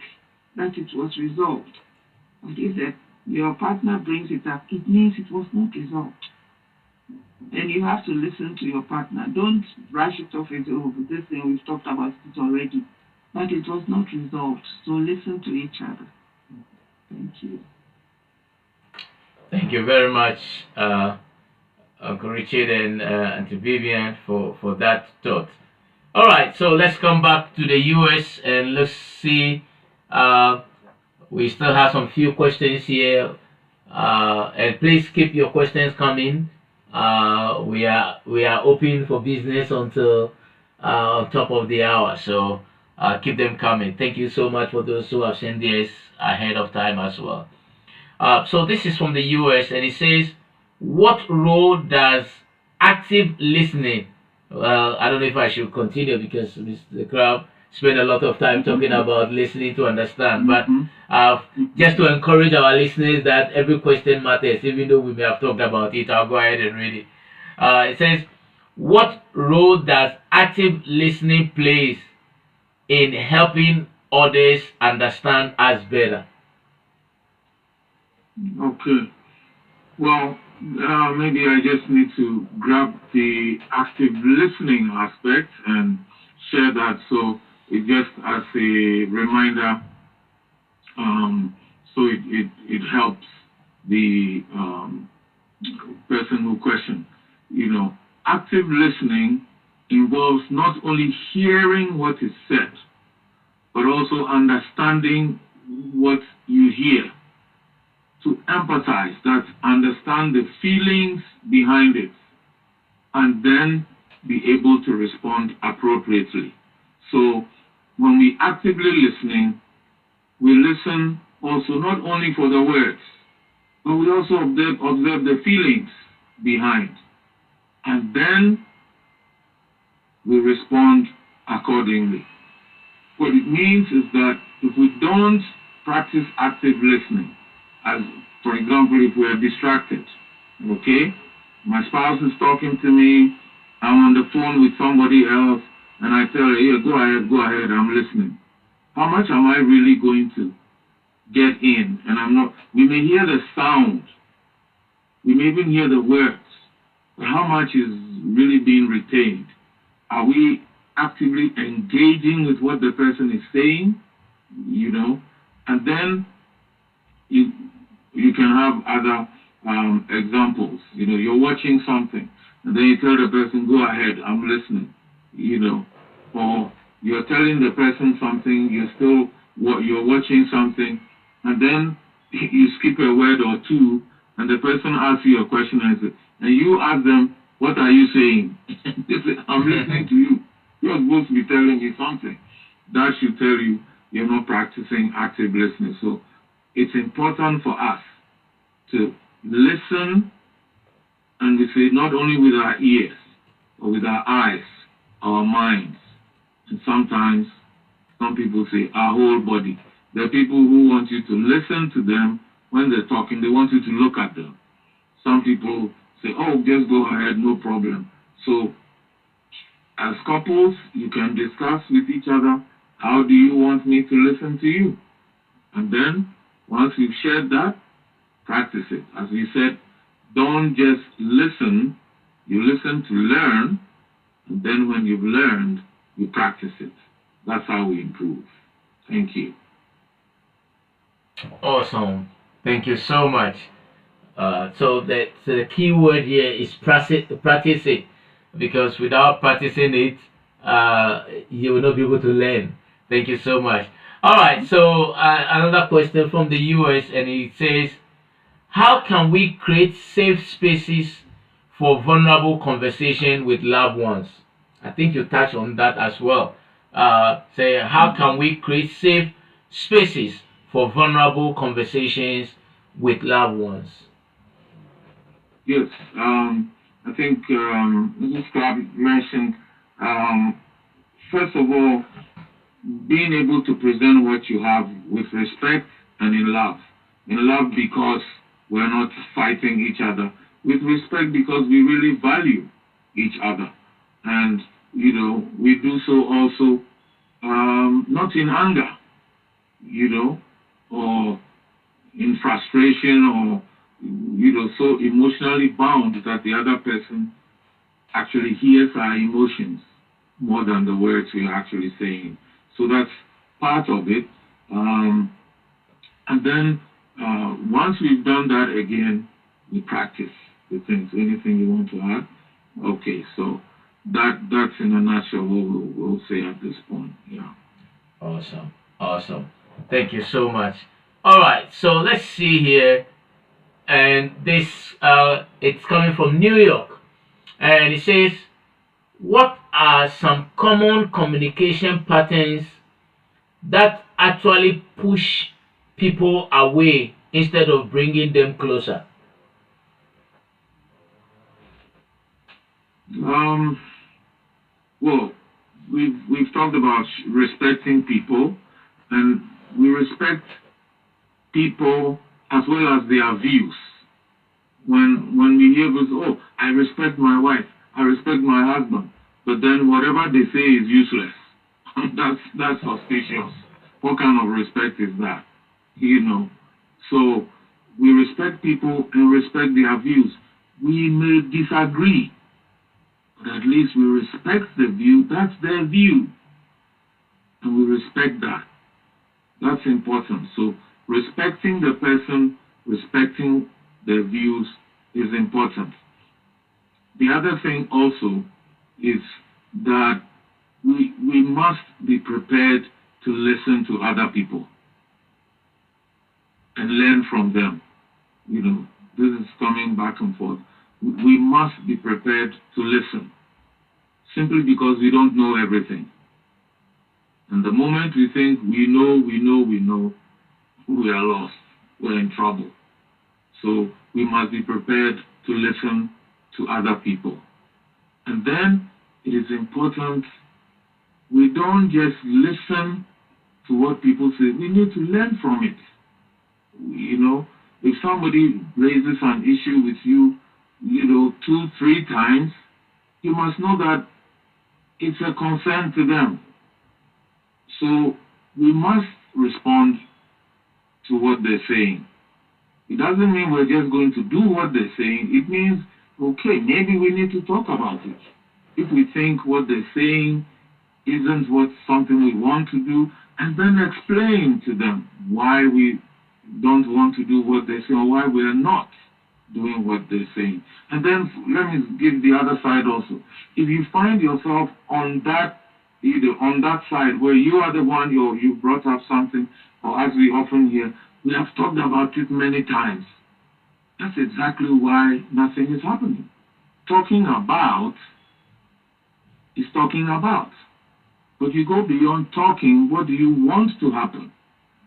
that it was resolved. But if your partner brings it up, it means it was not resolved. And you have to listen to your partner. Don't brush it off as, oh, this thing, we've talked about it already. But it was not resolved. So listen to each other. Thank you. Thank you very much, Uncle Richard and Auntie Vivian for that thought. All right, so let's come back to the US and let's see. We still have some few questions here, and please keep your questions coming. We are open for business until on top of the hour, so keep them coming. Thank you so much for those who have sent theirs ahead of time as well. So this is from the US, and it says, "What role does active listening?" Well, I don't know if I should continue because the crowd spend a lot of time talking about listening to understand. But just to encourage our listeners that every question matters, even though we may have talked about it, I'll go ahead and read it. It says, "What role does active listening plays in helping others understand us better?" Okay. Well, maybe I just need to grab the active listening aspect and share that. So it just as a reminder, so it helps the person who questioned. Active listening involves not only hearing what is said, but also understanding what you hear. To empathize, that understand the feelings behind it, and then be able to respond appropriately. So when we actively listening, we listen also not only for the words, but we also observe the feelings behind. And then we respond accordingly. What it means is that if we don't practice active listening, as for example, if we are distracted, okay, my spouse is talking to me, I'm on the phone with somebody else, and I tell her, yeah, go ahead, I'm listening. How much am I really going to get in? And I'm not, we may hear the sound, we may even hear the words, but how much is really being retained? Are we actively engaging with what the person is saying? And then you can have other examples. You're watching something, and then you tell the person, go ahead, I'm listening. Or you're telling the person something, you're watching something, and then you skip a word or two, and the person asks you a question, and you ask them, what are you saying? They say, I'm listening to you. You're supposed to be telling me something. That should tell you you're not practicing active listening. So it's important for us to listen, and we say not only with our ears, but with our eyes, our minds, and sometimes some people say our whole body. There are people who want you to listen to them when they're talking. They want you to look at them. Some people say, oh, just go ahead, no problem. So as couples, you can discuss with each other, how do you want me to listen to you? And then once you've shared that, practice it. As we said, don't just listen, you listen to learn, and then when you've learned, you practice it. That's how we improve. Thank you. Awesome. Thank you so much. So the key word here is practice it, because without practicing it, you will not be able to learn. Thank you so much. All right. So another question from the US, and it says, how can we create safe spaces for vulnerable conversation with loved ones? I think you touched on that as well. Say, how can we create safe spaces for vulnerable conversations with loved ones? Yes, I think Mrs. Scott mentioned, um, first of all, being able to present what you have with respect and in love. In love because we're not fighting each other. With respect because we really value each other. And, we do so also not in anger, you know, or in frustration or, so emotionally bound that the other person actually hears our emotions more than the words we're actually saying. So that's part of it. And then once we've done that again, we practice the things. Anything you want to add? Okay, so that's in a nutshell what we'll say at this point. Yeah. Awesome. Awesome. Thank you so much. All right. So let's see here. And this, it's coming from New York. And it says, what are some common communication patterns that actually push people away instead of bringing them closer? Um, well, we've talked about respecting people, and we respect people as well as their views. When we hear this, oh, I respect my wife, I respect my husband, but then whatever they say is useless. That's suspicious. What kind of respect is that? So we respect people and respect their views. We may disagree, but at least we respect the view. That's their view, and we respect that. That's important. So respecting the person, respecting their views is important. The other thing also is that we must be prepared to listen to other people and learn from them. This is coming back and forth. We must be prepared to listen simply because we don't know everything. And the moment we think we know, we are lost. We're in trouble. So we must be prepared to listen to other people. And then it is important we don't just listen to what people say. We need to learn from it. If somebody raises an issue with you, 2, 3 times, you must know that it's a concern to them. So we must respond to what they're saying. It doesn't mean we're just going to do what they're saying. It means, okay, maybe we need to talk about it. If we think what they're saying isn't something we want to do, and then explain to them why we don't want to do what they say or why we are not doing what they're saying. And then let me give the other side also. If you find yourself on that side where you are the one you brought up something, or as we often hear, we have talked about it many times. That's exactly why nothing is happening. Talking about is talking about. But you go beyond talking, what do you want to happen?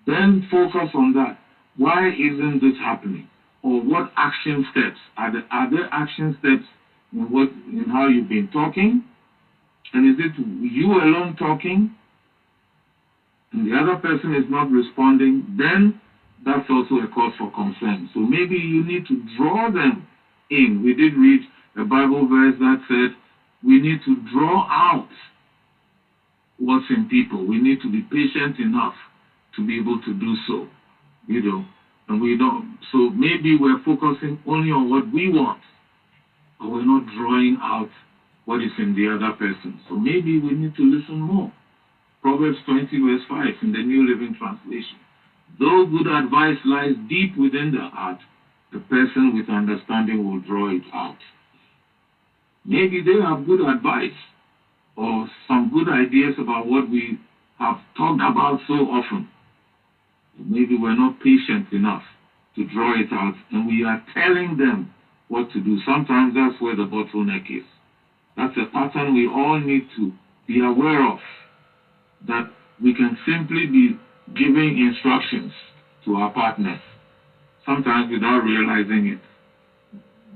Then focus on that. Why isn't this happening? Or what action steps? Are there action steps in how you've been talking? And is it you alone talking and the other person is not responding? Then that's also a cause for concern. So maybe you need to draw them in. We did read a Bible verse that said we need to draw out what's in people. We need to be patient enough to be able to do so, and we don't. So maybe we're focusing only on what we want, but we're not drawing out what is in the other person. So maybe we need to listen more. Proverbs 20 verse 5 in the New Living Translation. Though good advice lies deep within the heart, the person with understanding will draw it out. Maybe they have good advice or some good ideas about what we have talked about so often. Maybe we're not patient enough to draw it out, and we are telling them what to do. Sometimes that's where the bottleneck is. That's a pattern we all need to be aware of, that we can simply be giving instructions to our partners, sometimes without realizing it.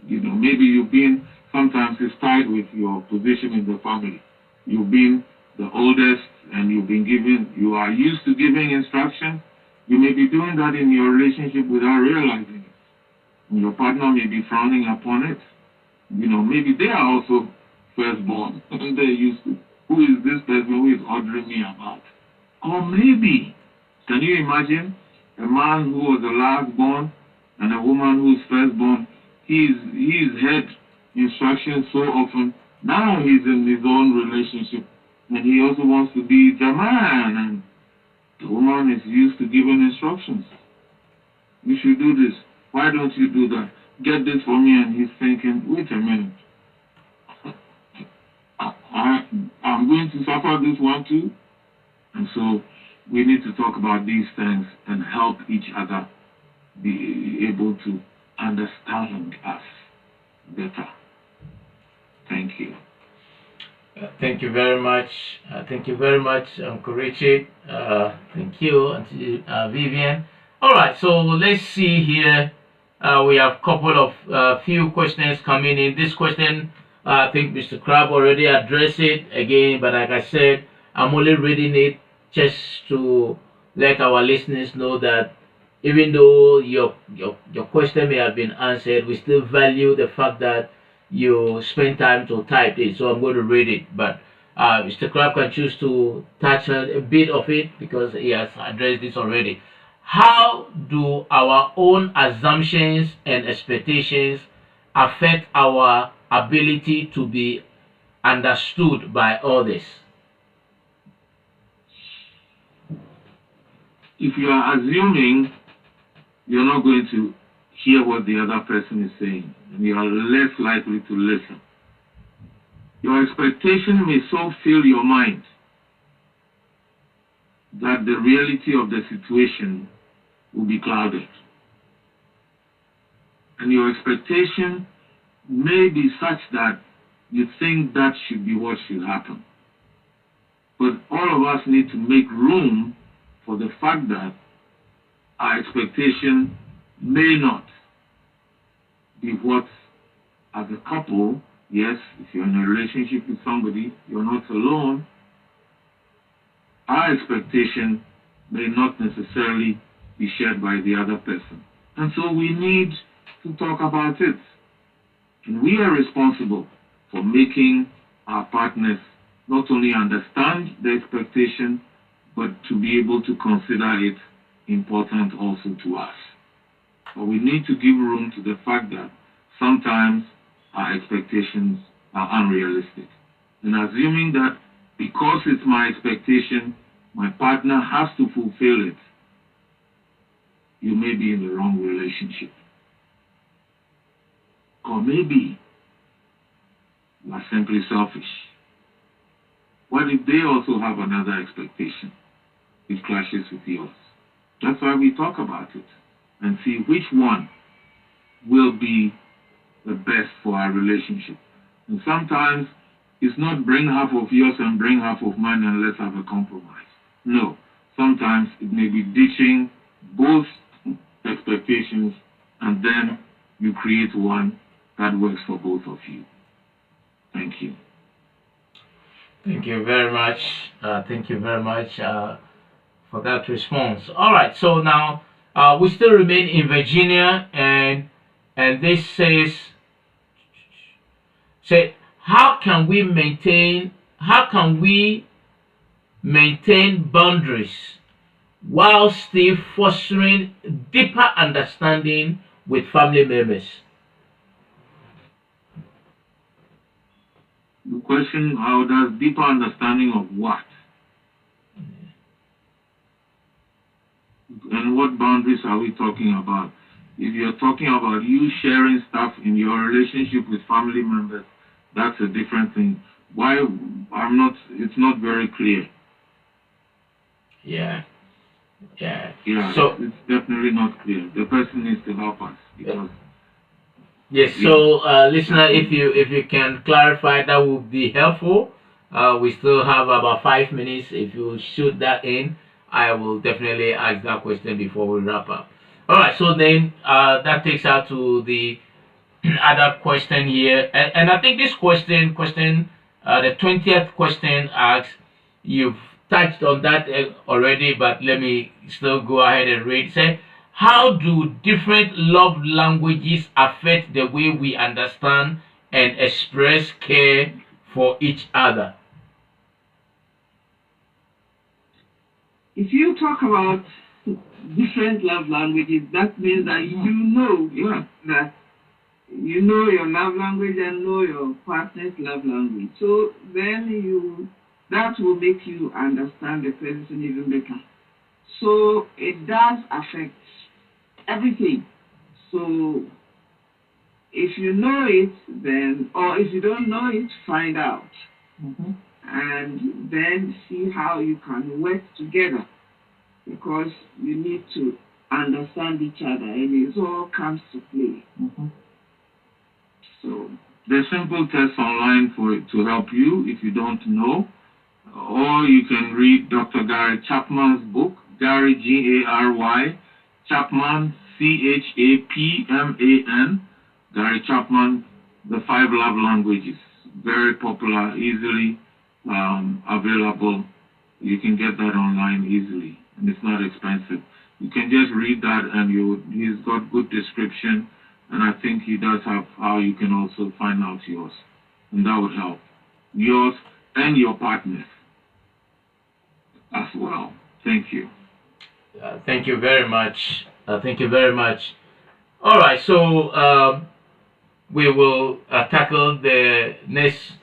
Maybe sometimes it's tied with your position in the family. You've been the oldest and you are used to giving instructions. You may be doing that in your relationship without realizing it. And your partner may be frowning upon it. Maybe they are also firstborn and they're used to, who is this person who is ordering me about? Or maybe, can you imagine a man who was the last born and a woman who's firstborn? He's had instructions so often. Now he's in his own relationship and he also wants to be the man, and the woman is used to giving instructions. You should do this. Why don't you do that? Get this for me. And he's thinking, wait a minute. I'm going to suffer this one too. And so we need to talk about these things and help each other be able to understand us better. Thank you. Thank you very much. Thank you very much, Uncle Richard. Thank you, Auntie Vivian. All right, so let's see here. We have a couple of few questions coming in. This question, I think Mr. Crab already addressed it again, but like I said, I'm only reading it just to let our listeners know that even though your question may have been answered, we still value the fact that you spend time to type it. So I'm going to read it, but Mr. Crab can choose to touch a bit of it because he has addressed this already. How do our own assumptions and expectations affect our ability to be understood by others? If you are assuming, you're not going to hear what the other person is saying, and you are less likely to listen. Your expectation may so fill your mind that the reality of the situation will be clouded. And your expectation may be such that you think that should be what should happen. But all of us need to make room for the fact that our expectation may not be what, as a couple, yes, if you're in a relationship with somebody, you're not alone, our expectation may not necessarily be shared by the other person. And so we need to talk about it. And we are responsible for making our partners not only understand the expectation, but to be able to consider it important also to us. But we need to give room to the fact that sometimes our expectations are unrealistic. And assuming that because it's my expectation, my partner has to fulfill it, you may be in the wrong relationship. Or maybe you are simply selfish. What if they also have another expectation which clashes with yours? That's why we talk about it and see which one will be the best for our relationship. And sometimes it's not bring half of yours and bring half of mine and let's have a compromise. No, sometimes it may be ditching both expectations and then you create one that works for both of you. Thank you. Thank you very much. Thank you very much for that response. All right, so now we still remain in Virginia, and this says, Say, how can we maintain boundaries while still fostering deeper understanding with family members? The question, how does deeper understanding of what? And what boundaries are we talking about? If you're talking about you sharing stuff in your relationship with family members, that's a different thing. Why it's not very clear. Yeah, yeah. Yeah, So it's definitely not clear. The person needs to help us because yes. yeah, So listener, if you can clarify, that would be helpful. We still have about 5 minutes. If you shoot that in, I will definitely ask that question before we wrap up. All right. So then that takes us to the other question here, and I think this question, the 20th question asks, you've touched on that already, but let me still go ahead and read. Say, how do different love languages affect the way we understand and express care for each other? If you talk about different love languages, that means that you know that you know your love language and know your partner's love language. So then that will make you understand the person even better. So it does affect everything. So if you know it, then, or if you don't know it, find out. Mm-hmm. And then see how you can work together, because you need to understand each other and it all comes to play. Mm-hmm. So there's simple tests online for it to help you if you don't know, or you can read Dr. Gary Chapman's book, Gary Gary Chapman Chapman. Gary Chapman, The Five Love Languages. Very popular, easily available. You can get that online easily, and it's not expensive. You can just read that, and he's got good description, and I think he does have how you can also find out yours, and that would help yours and your partners as well. Thank you. Thank you very much. Thank you very much. All right, so we will tackle the next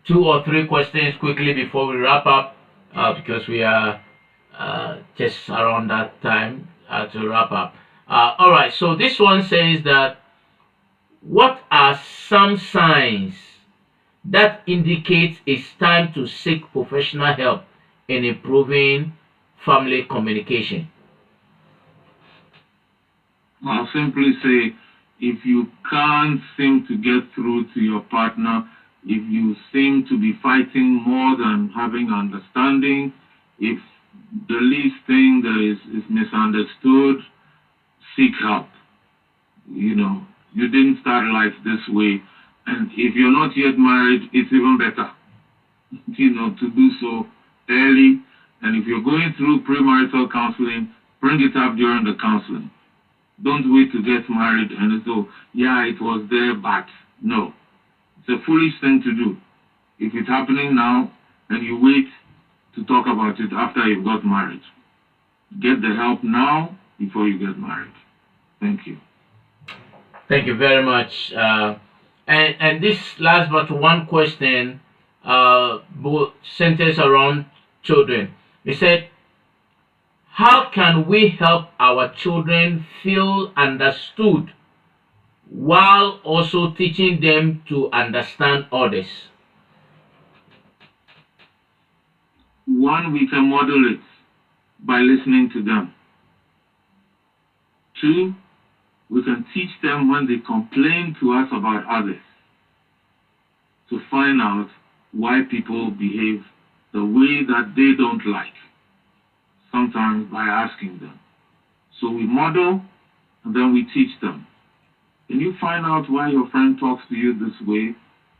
2 or 3 questions quickly before we wrap up, because we are just around that time to wrap up. All right, so this one says that, what are some signs that indicate it's time to seek professional help in improving family communication? I'll simply say, if you can't seem to get through to your partner, if you seem to be fighting more than having understanding, if the least thing that is misunderstood, seek help. You didn't start life this way. And if you're not yet married, it's even better, to do so early. And if you're going through premarital counseling, bring it up during the counseling. Don't wait to get married and so, it was there, but no. It's a foolish thing to do. If it's happening now and you wait to talk about it after you've got married, get the help now before you get married. Thank you. Thank you very much. And this last but one question, both centers around children. He said, how can we help our children feel understood while also teaching them to understand others? One, we can model it by listening to them. Two, we can teach them when they complain to us about others, to find out why people behave the way that they don't like, sometimes by asking them. So we model, and then we teach them. Can you find out why your friend talks to you this way,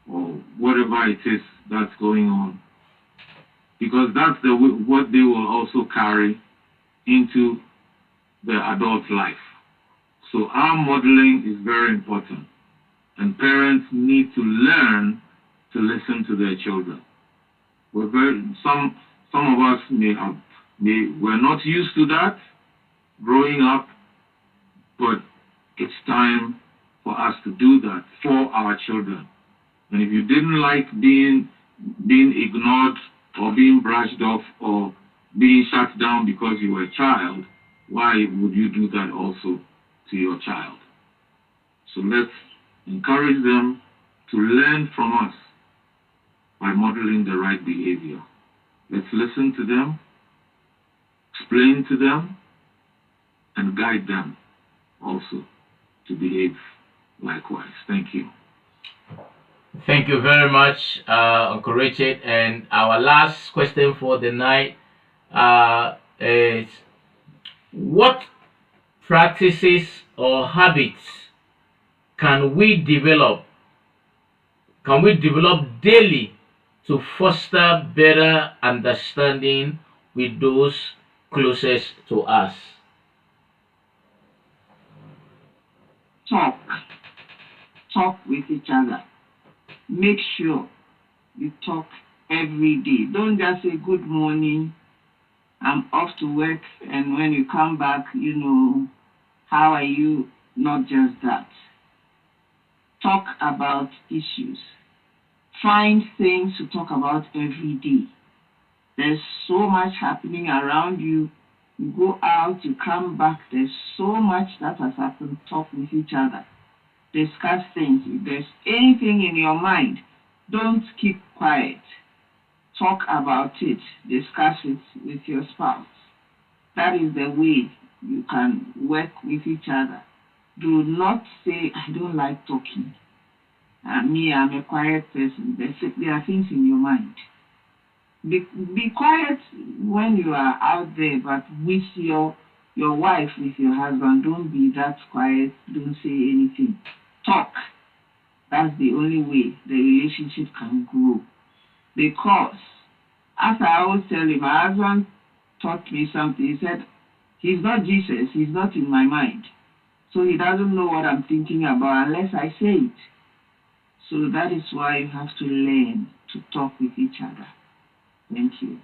or whatever it is that's going on? Because that's what they will also carry into their adult life. So our modeling is very important. And parents need to learn to listen to their children. Some of us were not used to that growing up, but it's time for us to do that for our children. And if you didn't like being ignored or being brushed off or being shut down because you were a child, why would you do that also to your child? So let's encourage them to learn from us by modeling the right behavior. Let's listen to them, explain to them, and guide them also to behave likewise. Thank you. Thank you very much, Uncle Richard. And our last question for the night is, what practices or habits can we develop daily to foster better understanding with those closest to us? Talk with each other. Make sure you talk every day. Don't just say good morning, I'm off to work, and when you come back, how are you? Not just that. Talk about issues. Find things to talk about every day. There's so much happening around you. You go out, you come back, there's so much that has happened. Talk with each other. Discuss things. If there's anything in your mind, don't keep quiet. Talk about it. Discuss it with your spouse. That is the way you can work with each other. Do not say, I don't like talking. I'm a quiet person. There are things in your mind. Be quiet when you are out there, but with your wife, with your husband, don't be that quiet. Don't say anything. Talk. That's the only way the relationship can grow. Because, as I always tell you, my husband taught me something. He said, he's not Jesus. He's not in my mind. So he doesn't know what I'm thinking about unless I say it. So that is why you have to learn to talk with each other. Thank you.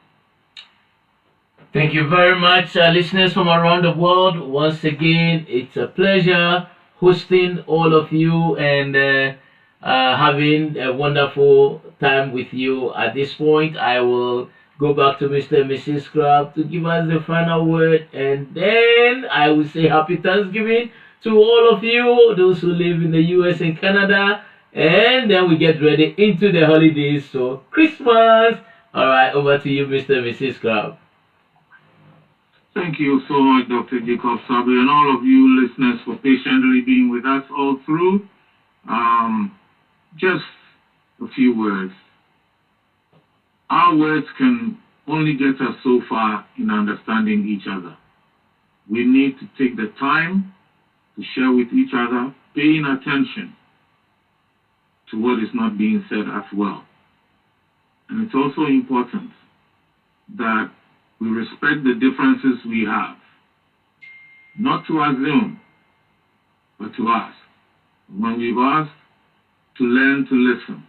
Thank you very much, listeners from around the world. Once again, it's a pleasure hosting all of you and having a wonderful time with you. At this point, I will go back to Mr. and Mrs. Crab to give us the final word, and then I will say happy Thanksgiving to all of you, those who live in the US and Canada, and then we get ready into the holidays, so Christmas. All right, over to you, Mr. and Mrs. Crab. Thank you so much, Dr. Jacob Sabi, and all of you listeners for patiently being with us all through. Just a few words. Our words can only get us so far in understanding each other. We need to take the time to share with each other, paying attention to what is not being said as well. And it's also important that we respect the differences we have, not to assume, but to ask. When we've asked, to learn to listen.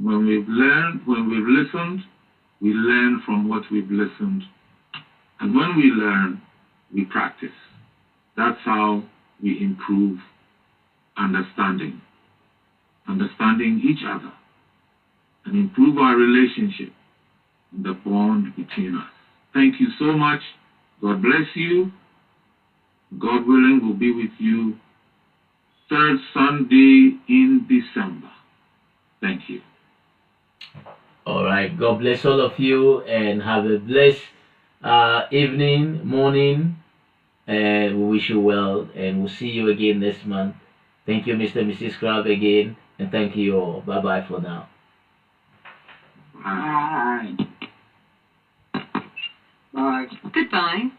When we've listened, we learn from what we've listened. And when we learn, we practice. That's how we improve understanding each other, and improve our relationship, the bond between us. Thank you so much. God bless you. God willing, we'll be with you third Sunday in December. Thank you. All right. God bless all of you and have a blessed evening, morning, and we wish you well. And we'll see you again this month. Thank you, Mr. and Mrs. Crab, again, and thank you all. Bye bye for now. Bye. Bye. Goodbye.